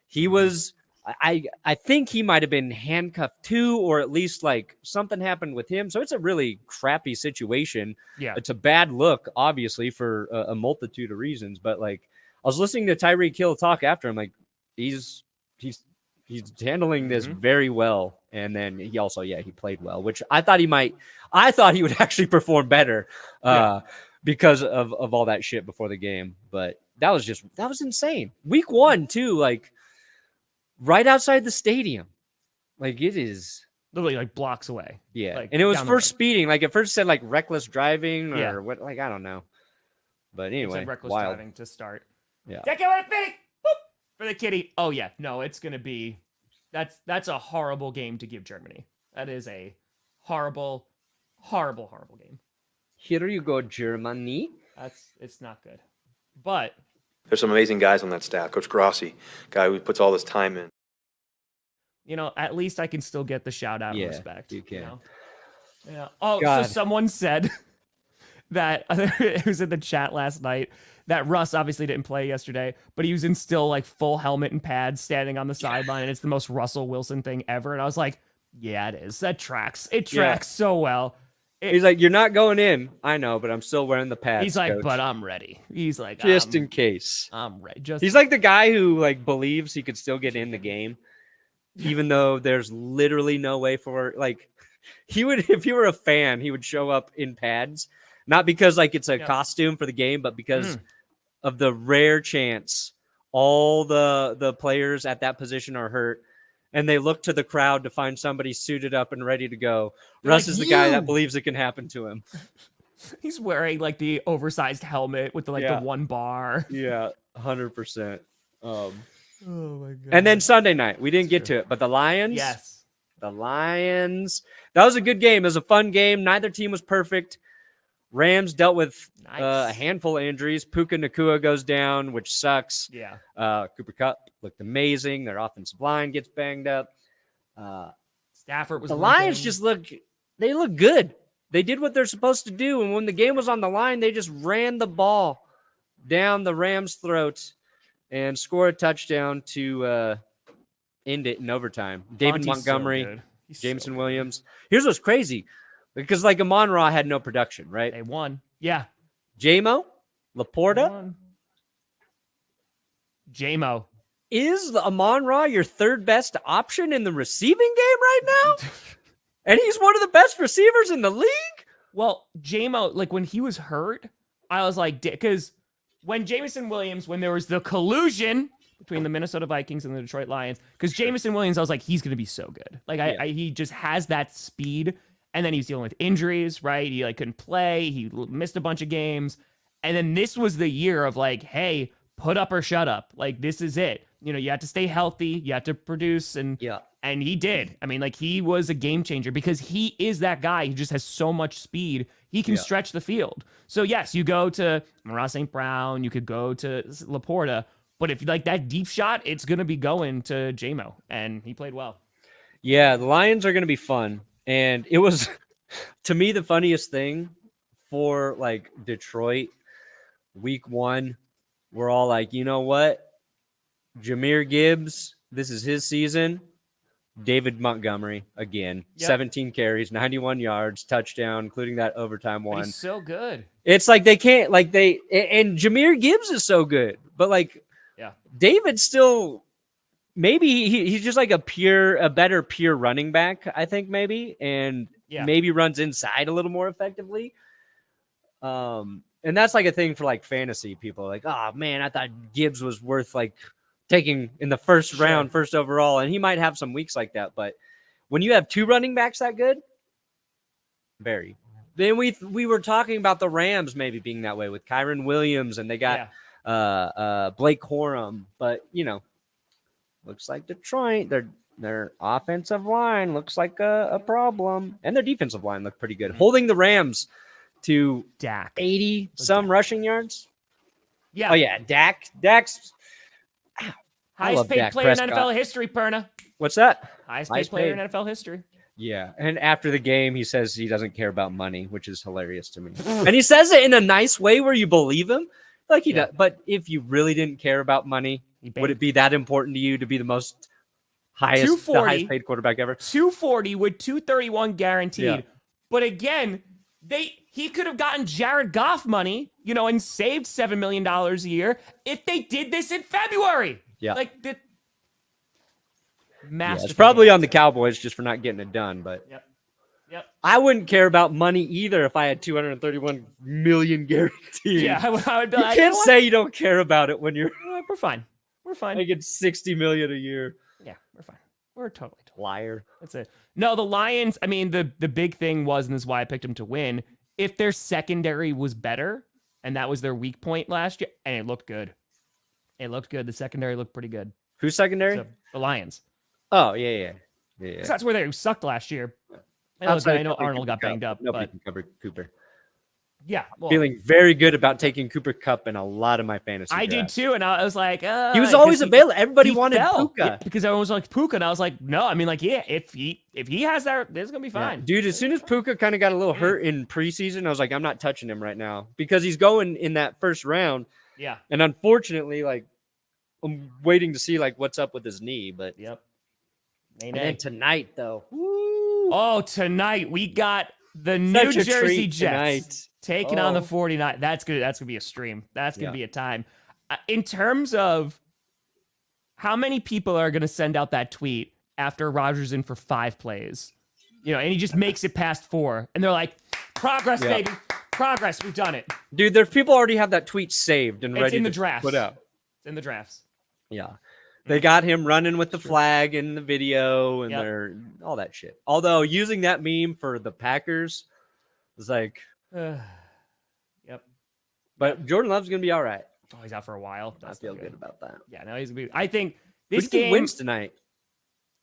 he was, I think he might have been handcuffed too, or at least like something happened with him. So it's a really crappy situation. Yeah. It's a bad look, obviously, for a multitude of reasons. But like, I was listening to Tyreek Hill talk after. I'm like, he's handling this very well. And then he also, he played well, which I thought he would actually perform better because of all that shit before the game. But that was insane. Week 1 too, like right outside the stadium. Like, it is literally like blocks away. Yeah. Like, and it was for speeding. Like, at first it said like reckless driving or what, like, I don't know. But anyway, reckless wild. driving to start. Yeah. For the kitty. Oh yeah, no, it's gonna be. That's a horrible game to give Germany. That is a horrible, horrible, horrible game. Here you go, Germany. It's not good. But there's some amazing guys on that staff. Coach Grossi, guy who puts all this time in. You know, at least I can still get the shout out and respect. You can. You know? Yeah. Oh, God. So someone said that it was in the chat last night that Russ obviously didn't play yesterday, but he was in still like full helmet and pads standing on the sideline, and it's the most Russell Wilson thing ever. And I was like, yeah, it is. That tracks. It tracks so well. He's like, you're not going in. I know, but I'm still wearing the pads. He's like, coach. but I'm ready. He's like, just in case. I'm ready. He's like the guy who like believes he could still get in the game, even though there's literally no way for like he would, if you were a fan, he would show up in pads, not because like it's a costume for the game, but because of the rare chance all the players at that position are hurt. And they look to the crowd to find somebody suited up and ready to go. Russ is the guy that believes it can happen to him. He's wearing like the oversized helmet with the one bar. Yeah, 100%. Oh my god! And then Sunday night, we didn't get to it, but the Lions. Yes, the Lions. That was a good game. It was a fun game. Neither team was perfect. Rams dealt with a handful of injuries. Puka Nacua goes down, which sucks. Yeah. Cooper Kupp looked amazing. Their offensive line gets banged up. Stafford was. The Lions just look good. They did what they're supposed to do, and when the game was on the line, they just ran the ball down the Rams' throats and scored a touchdown to end it in overtime. David Montgomery, Jameson Williams. Here's what's crazy. Because, like, Amon-Ra had no production, right? They won. Yeah. J-Mo? Laporta? J-Mo. Is Amon-Ra your third best option in the receiving game right now? And he's one of the best receivers in the league? Well, J-Mo, like, when he was hurt, I was like, because when Jameson Williams, when there was the collusion between the Minnesota Vikings and the Detroit Lions, because Jameson Williams, I was like, he's going to be so good. Like, he just has that speed. And then he's dealing with injuries, right? He like couldn't play. He missed a bunch of games. And then this was the year of like, hey, put up or shut up. Like, this is it. You know, you have to stay healthy. You have to produce. And he did. I mean, like, he was a game changer because he is that guy who just has so much speed. He can stretch the field. So, yes, you go to Ross St. Brown. You could go to Laporta. But if you like that deep shot, it's going to be going to J-Mo. And he played well. Yeah, the Lions are going to be fun. And it was, to me, the funniest thing for, like, Detroit, week 1, we're all like, you know what? Jahmyr Gibbs, this is his season. David Montgomery again, 17 carries, 91 yards, touchdown, including that overtime one. He's so good. It's like they can't, like and Jahmyr Gibbs is so good, but like, David's still, maybe he's just like a better pure running back, I think maybe, and maybe runs inside a little more effectively. And that's like a thing for like fantasy people. Like, oh man, I thought Gibbs was worth like taking in the first round, first overall, and he might have some weeks like that. But when you have two running backs that good, very. Then we were talking about the Rams maybe being that way with Kyron Williams, and they got Blake Corum. But looks like Detroit, their offensive line looks like a problem, and their defensive line looked pretty good, holding the Rams to Dak 80 some rushing yards. Yeah. Oh yeah, Dak's. Highest paid player in NFL history, Perna. What's that? Highest paid player in NFL history. Yeah, and after the game, he says he doesn't care about money, which is hilarious to me. And he says it in a nice way where you believe him, like he does. But if you really didn't care about money, would it be that important to you to be the highest paid quarterback ever? 240 with 231 guaranteed. Yeah. But again, he could have gotten Jared Goff money, and saved $7 million a year if they did this in February. Yeah. Like the master. It's probably on the Cowboys just for not getting it done, but Yep. I wouldn't care about money either if I had 231 million guaranteed. Yeah, I would be like, you can't say you don't care about it when you're we're fine. We're fine. Making $60 million a year. Yeah, we're fine. We're totally liar. That's it. No, the Lions, I mean, the big thing was, and this is why I picked them to win, if their secondary was better, and that was their weak point last year, and it looked good. The secondary looked pretty good. Who's secondary? So, the Lions. Oh, yeah. That's where they sucked last year. I know Arnold got banged up. Nobody can cover Cooper. Yeah. Well, feeling very good about taking Cooper Kupp in a lot of my fantasy drafts. did too, and I was like, he was always available. Everybody wanted Puka. Because everyone was like Puka, and I was like, no, I mean, like, if he has that, this is gonna be fine. Yeah. Dude, as soon as Puka kind of got a little hurt in preseason, I was like, I'm not touching him right now because he's going in that first round. Yeah. And unfortunately, like, I'm waiting to see like what's up with his knee, but And then tonight, though. Woo. Oh, tonight we got the New Jersey Jets taking on the 49. That's good. That's gonna be a stream. That's gonna be a time. In terms of how many people are gonna send out that tweet after Rodgers in for 5 plays, and he just makes it past 4, and they're like, "Progress, baby, progress. We've done it." Dude, there's people already have that tweet saved and ready in the to drafts. put out. It's in the drafts. Yeah. They got him running with the flag in the video and they're all that shit. Although using that meme for the Packers was like, But Jordan Love's going to be all right. Oh, he's out for a while. I feel good about that. Yeah, no, he's going to be. I think this Who do you game think wins tonight.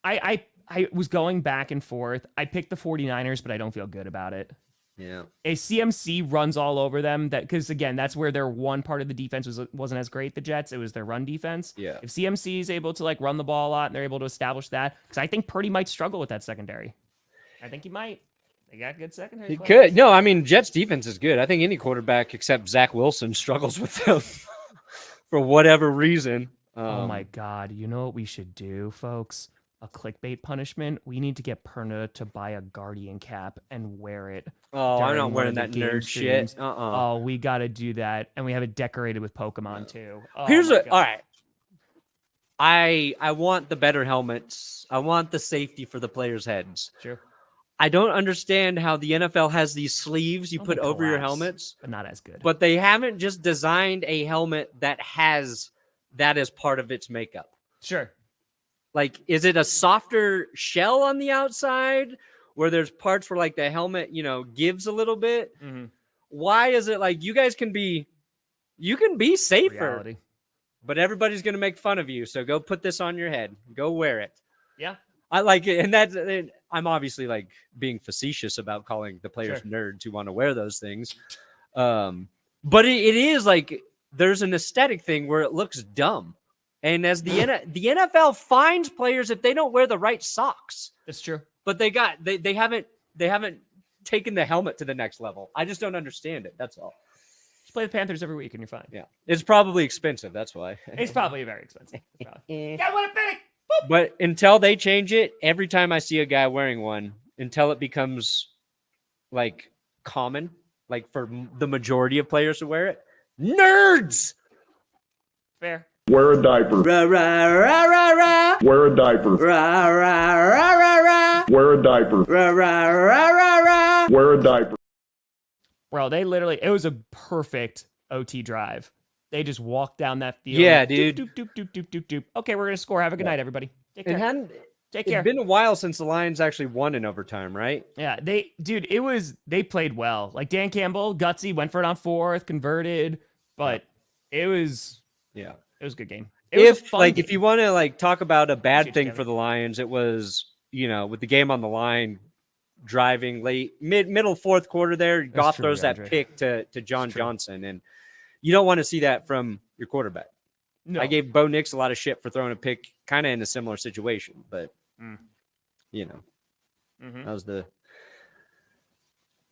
I was going back and forth. I picked the 49ers, but I don't feel good about it. Yeah. A CMC runs all over them. Because again, that's where their one part of the defense wasn't as great. The Jets, it was their run defense. Yeah. If CMC is able to like run the ball a lot and they're able to establish that, because I think Purdy might struggle with that secondary. I think he might. They got good secondary. He could. No, I mean Jets defense is good. I think any quarterback except Zach Wilson struggles with them for whatever reason. Oh my God! You know what we should do, folks? A clickbait punishment. We need to get Perna to buy a Guardian cap and wear it. Oh, I'm not wearing that nerd streams. shit. Oh, we got to do that. And we have it decorated with Pokemon too. Oh, Here's all right. I want the better helmets. I want the safety for the players' heads. Sure. I don't understand how the NFL has these sleeves you put over your helmets. But not as good. But they haven't just designed a helmet that has that as part of its makeup. Sure. Like, is it a softer shell on the outside where there's parts where like the helmet, gives a little bit? Mm-hmm. Why is it like you can be safer, Reality. But everybody's going to make fun of you. So go put this on your head. Go wear it. Yeah. I like it. And I'm obviously like being facetious about calling the players nerds who want to wear those things. But it is like, there's an aesthetic thing where it looks dumb. And as the NFL fines players if they don't wear the right socks. That's true. But they haven't taken the helmet to the next level. I just don't understand it. That's all. Just play the Panthers every week and you're fine. Yeah. It's probably expensive. That's why. It's probably very expensive. Yeah, what a pick! But until they change it, every time I see a guy wearing one, until it becomes like common, like for the majority of players to wear it, nerds. Fair. Wear a diaper. Rah, rah, rah, rah, rah. Wear a diaper. Rah, rah, rah, rah, rah. Wear a diaper. Rah, rah, rah, rah, rah. Wear a diaper. Bro, it was a perfect OT drive. They just walked down that field. Yeah, dude. Doop, doop, doop, doop, doop, doop. Okay, we're going to score. Have a good night, everybody. Take care. Take care. It's been a while since the Lions actually won in overtime, right? Yeah, they played well. Like Dan Campbell, gutsy, went for it on fourth, converted, but it was a good game. If you want to like talk about a bad thing Kevin. for the Lions, it was, with the game on the line, driving late, middle fourth quarter there, Goff throws that pick to John Johnson, and you don't want to see that from your quarterback. No. I gave Bo Nix a lot of shit for throwing a pick kind of in a similar situation, but that was the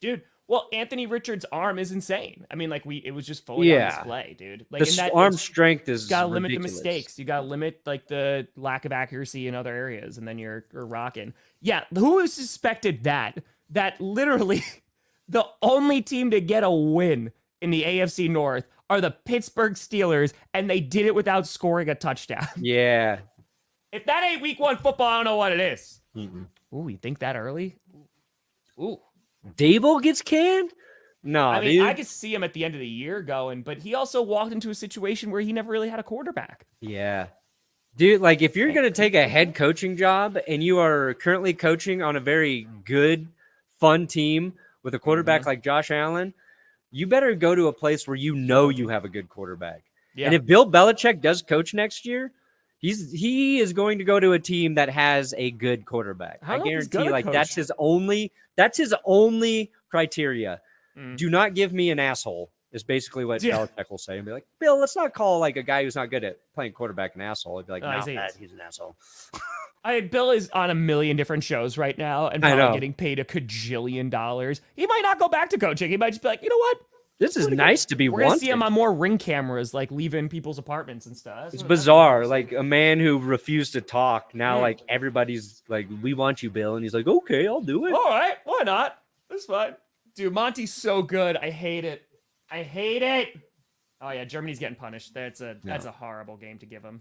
dude. Well, Anthony Richards' arm is insane. I mean, like it was just fully on display, dude. Like the arm strength is gotta ridiculous. Limit the mistakes. You gotta limit like the lack of accuracy in other areas, and then you're rocking. Yeah, who suspected that literally the only team to get a win in the AFC North are the Pittsburgh Steelers, and they did it without scoring a touchdown. Yeah. If that ain't week one football, I don't know what it is. Mm-hmm. Ooh, you think that early? Ooh. Dable gets canned? No, I mean, dude. I could see him at the end of the year going, but he also walked into a situation where he never really had a quarterback. Yeah. Dude, like if you're going to take a head coaching job and you are currently coaching on a very good, fun team with a quarterback like Josh Allen, you better go to a place where you have a good quarterback. Yeah. And if Bill Belichick does coach next year, he is going to go to a team that has a good quarterback. I guarantee like that's his only criteria. Do not give me an asshole is basically what Belichick will say. And be like, Bill, let's not call like a guy who's not good at playing quarterback an asshole. He'd be like, he's an asshole. Bill is on a million different shows right now and probably getting paid a cajillion dollars. He might not go back to coaching. He might just be like, you know what? This is nice to be wanted. We're going to see him on more Ring cameras, like leaving people's apartments and stuff. It's bizarre. Like a man who refused to talk. Now, like everybody's like, we want you, Bill. And he's like, okay, I'll do it. All right. Why not? That's fine. Dude, Monty's so good. I hate it. Oh, yeah. Germany's getting punished. That's a horrible game to give him.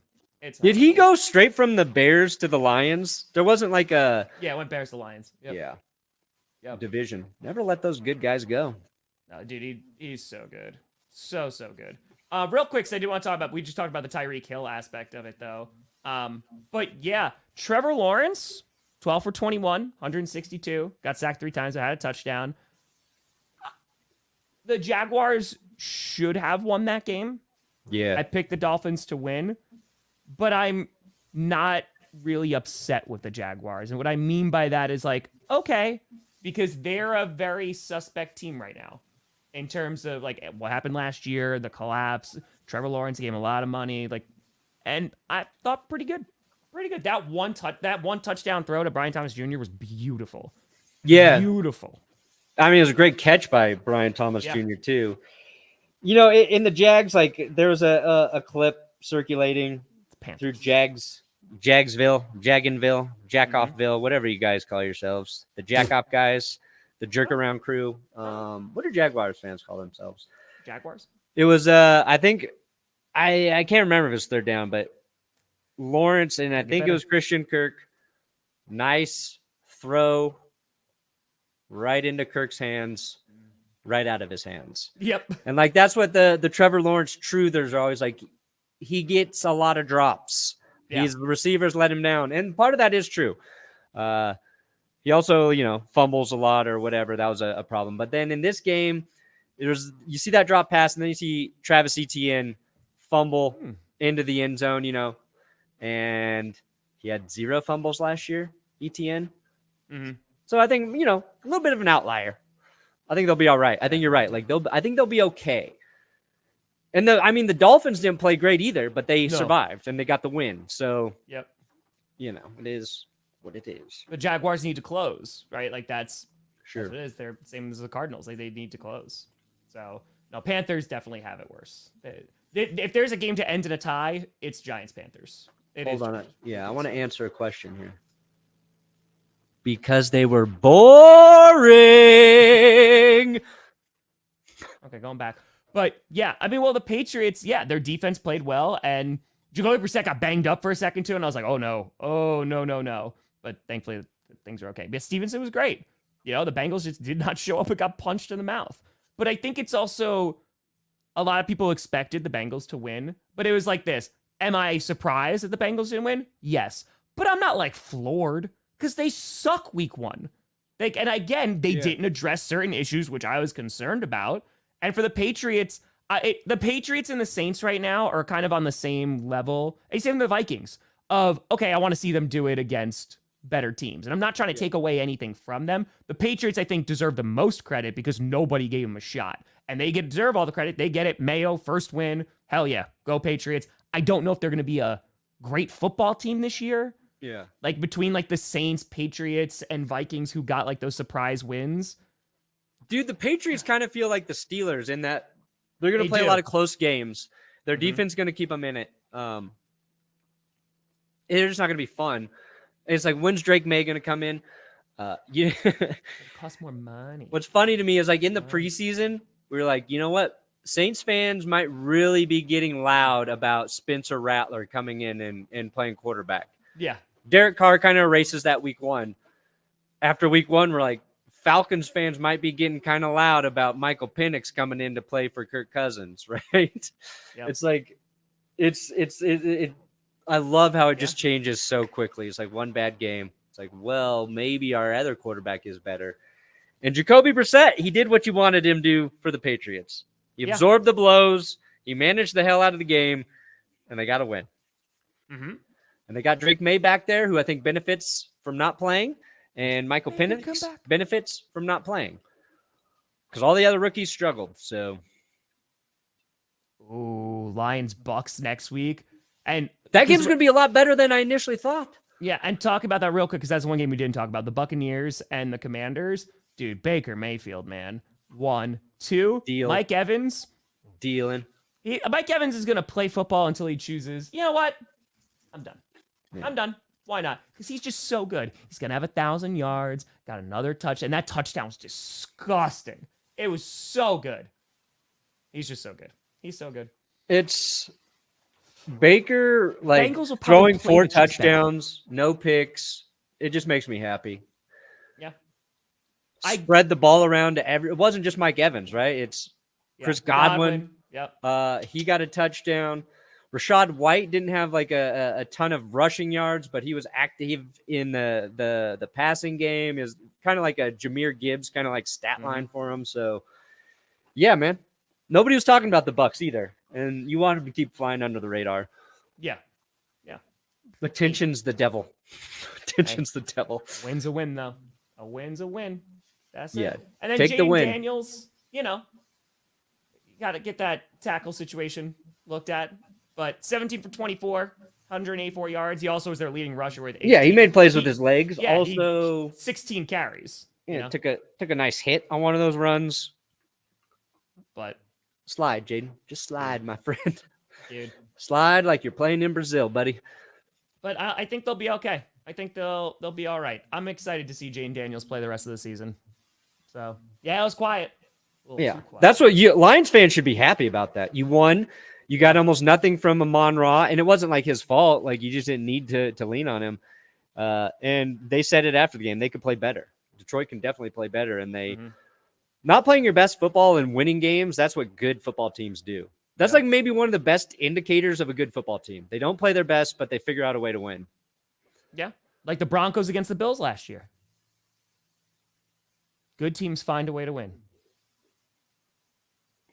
Did he go straight from the Bears to the Lions? There wasn't like a... Yeah, it went Bears to Lions. Yep. Yeah. Yep. Division. Never let those good guys go. No, dude, he's so good. So good. Real quick, so I do want to talk about, we just talked about the Tyreek Hill aspect of it, though. But yeah, Trevor Lawrence, 12 for 21, 162, got sacked 3 times, had a touchdown. The Jaguars should have won that game. Yeah. I picked the Dolphins to win, but I'm not really upset with the Jaguars. And what I mean by that is like, okay, because they're a very suspect team right now. In terms of like what happened last year, the collapse, Trevor Lawrence gave him a lot of money, and I thought pretty good. That one touchdown throw to Brian Thomas Jr. was beautiful. Yeah, beautiful. I mean, it was a great catch by Brian Thomas Jr. too. In the Jags, like there was a clip circulating through Jagsville, Jackoffville, whatever you guys call yourselves, the Jackoff guys. The jerk around crew. What do Jaguars fans call themselves? Jaguars? It was I think I can't remember if it's third down, but Lawrence and I think it was Christian Kirk. Nice throw right into Kirk's hands, right out of his hands. Yep. And like that's what the Trevor Lawrence truthers are always like. He gets a lot of drops. The receivers let him down. And part of that is true. He also, fumbles a lot or whatever. That was a problem. But then in this game, you see that drop pass, and then you see Travis Etienne fumble into the end zone, and he had 0 fumbles last year, Etienne. Mm-hmm. So I think, a little bit of an outlier. I think they'll be all right. I think you're right. I think they'll be okay. And the Dolphins didn't play great either, but they survived and they got the win. So, it is what it is. The Jaguars need to close, right? Like that's sure what it is. They're same as the Cardinals. Like they need to close. So no, Panthers definitely have it worse. If there's a game to end in a tie, it's Giants Panthers. Hold on. Yeah, I want to answer a question here. Because they were boring. Okay, going back. But yeah, I mean, well, the Patriots, their defense played well, and Jacoby Brissett got banged up for a second too, and I was like, oh no. But thankfully, things are okay. But Stevenson was great. The Bengals just did not show up and got punched in the mouth. But I think it's also a lot of people expected the Bengals to win, but it was like this. Am I surprised that the Bengals didn't win? Yes. But I'm not like floored because they suck week 1. And again, they didn't address certain issues, which I was concerned about. And for the Patriots, the Patriots and the Saints right now are kind of on the same level. Same with the Vikings of, okay, I want to see them do it against better teams. And I'm not trying to take away anything from them. The Patriots, I think, deserve the most credit because nobody gave them a shot. And they deserve all the credit. They get it. Mayo, first win. Hell yeah. Go Patriots. I don't know if they're going to be a great football team this year. Yeah. Like between like the Saints, Patriots, and Vikings who got like those surprise wins. Dude, the Patriots kind of feel like the Steelers in that they're going to play a lot of close games. Their defense is going to keep them in it. It's just not going to be fun. It's like, when's Drake May going to come in? It costs more money. What's funny to me is like in the preseason, we were like, you know what? Saints fans might really be getting loud about Spencer Rattler coming in and playing quarterback. Yeah. Derek Carr kind of erases that week 1. After week 1, we're like, Falcons fans might be getting kind of loud about Michael Penix coming in to play for Kirk Cousins, right? Yep. It's like, I love how it just changes so quickly. It's like one bad game. It's like, well, maybe our other quarterback is better. And Jacoby Brissett, he did what you wanted him to do for the Patriots. He absorbed the blows. He managed the hell out of the game, and they got a win. Mm-hmm. And they got Drake May back there, who I think benefits from not playing, and Michael Penix benefits from not playing because all the other rookies struggled. So, Lions Bucks next week, and that game's going to be a lot better than I initially thought. Yeah, and talk about that real quick because that's one game we didn't talk about: the Buccaneers and the Commanders. Dude, Baker Mayfield, man, 1, 2. Deal. Mike Evans, dealing. Mike Evans is going to play football until he chooses. You know what? I'm done. Yeah. I'm done. Why not? Because he's just so good. He's going to have 1,000 yards, got another touch, and that touchdown was disgusting. It was so good. He's just so good. He's so good. It's Baker, like, throwing 4 touchdowns, no picks. It just makes me happy. Yeah. Spread the ball around to it wasn't just Mike Evans, right? It's Chris Godwin. Yep. He got a touchdown. Rashad White didn't have like a ton of rushing yards, but he was active in the passing game. Is kind of like a Jahmyr Gibbs kind of like stat line for him. So, yeah, man. Nobody was talking about the Bucs either, and you want them to keep flying under the radar. Yeah. Attention's the devil. Attention's the devil. A win's a win, though. A win's a win. That's it. And then Take the win. Daniels, you got to get that tackle situation looked at. But 17 for 24, 184 yards. He also was their leading rusher with 18. Yeah, he made plays with his legs. Yeah, also, 16 carries. Yeah, took a nice hit on one of those runs. But slide, Jaden. Just slide, my friend. Dude. Slide like you're playing in Brazil, buddy. But I think they'll be okay. I think they'll be all right. I'm excited to see Jane Daniels play the rest of the season. So, yeah, it was quiet. Yeah, that's what Lions fans should be happy about that. You won. You got almost nothing from Amon-Ra, and it wasn't like his fault. Like, you just didn't need to lean on him. And they said it after the game. They could play better. Detroit can definitely play better. And they not playing your best football and winning games, that's what good football teams do. That's like maybe one of the best indicators of a good football team. They don't play their best, but they figure out a way to win. Yeah, like the Broncos against the Bills last year. Good teams find a way to win.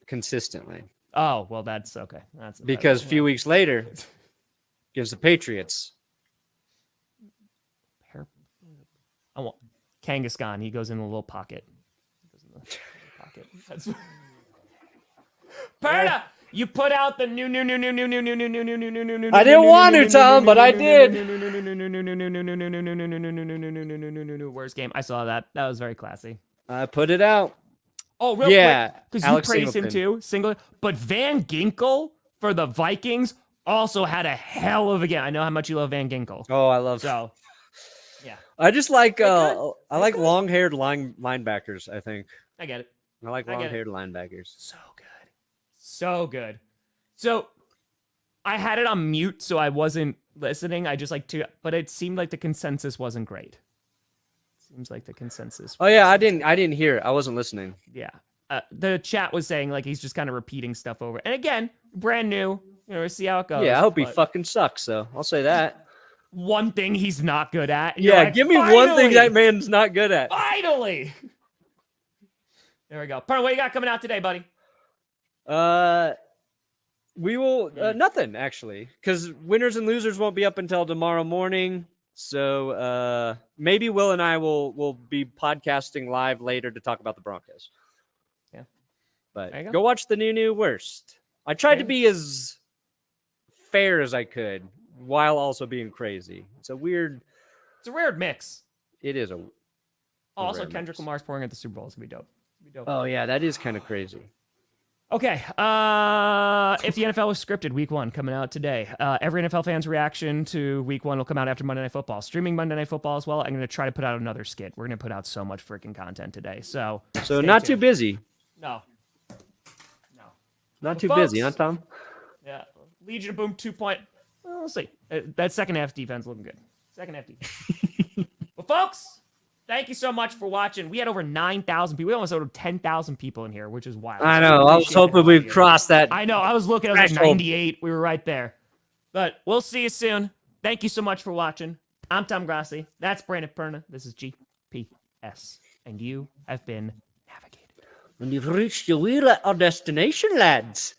Consistently. Oh, well, that's okay. That's because a few weeks later, against the Patriots. I want Kangaskhan. He goes in a little pocket. That's Perna. You put out the new. I didn't want to, Tom, but I did. Worst game. I saw that. That was very classy. I put it out. Oh, real quick, because you praised him too. But Van Ginkel for the Vikings, also had a hell of a game. I know how much you love Van Ginkel. Oh, I love. So, yeah. I just like I like good. long-haired linebackers. I think I get it. I like I get it. long-haired linebackers. So good. So good. So I had it on mute, so I wasn't listening. I just but it seemed like the consensus wasn't great. Seems like the consensus. Oh yeah, I didn't hear it. I wasn't listening. Yeah. The chat was saying like he's just kind of repeating stuff over. And again, brand new. We'll see how it goes. Yeah, I hope he fucking sucks. So I'll say that. One thing he's not good at. Yeah, give me one thing that man's not good at. Finally. There we go. Perna, what you got coming out today, buddy? We will nothing actually, because winners and losers won't be up until tomorrow morning. So maybe Will and I will be podcasting live later to talk about the Broncos. Yeah, but go watch the new worst. I tried to be as fair as I could while also being crazy. It's a weird mix. It is also Kendrick Lamar's pouring at the Super Bowl. It's gonna be dope. Oh yeah, that is kind of crazy. Okay, if the NFL was scripted, Week 1 coming out today. Every NFL fan's reaction to Week 1 will come out after Monday Night Football. Streaming Monday Night Football as well. I'm going to try to put out another skit. We're going to put out so much freaking content today. So not too busy. No. Not too busy, huh, Tom? Yeah. Legion of Boom 2. Well, we'll see. That second half defense looking good. Second half defense. Well, folks, thank you so much for watching. We had over 9,000 people. We almost over 10,000 people in here, which is wild. I know. I was hoping we'd cross that. I know. I was looking. I was like 98. We were right there. But we'll see you soon. Thank you so much for watching. I'm Tom Grossi. That's Brandon Perna. This is GPS. And you have been navigated. And you've reached your destination, lads.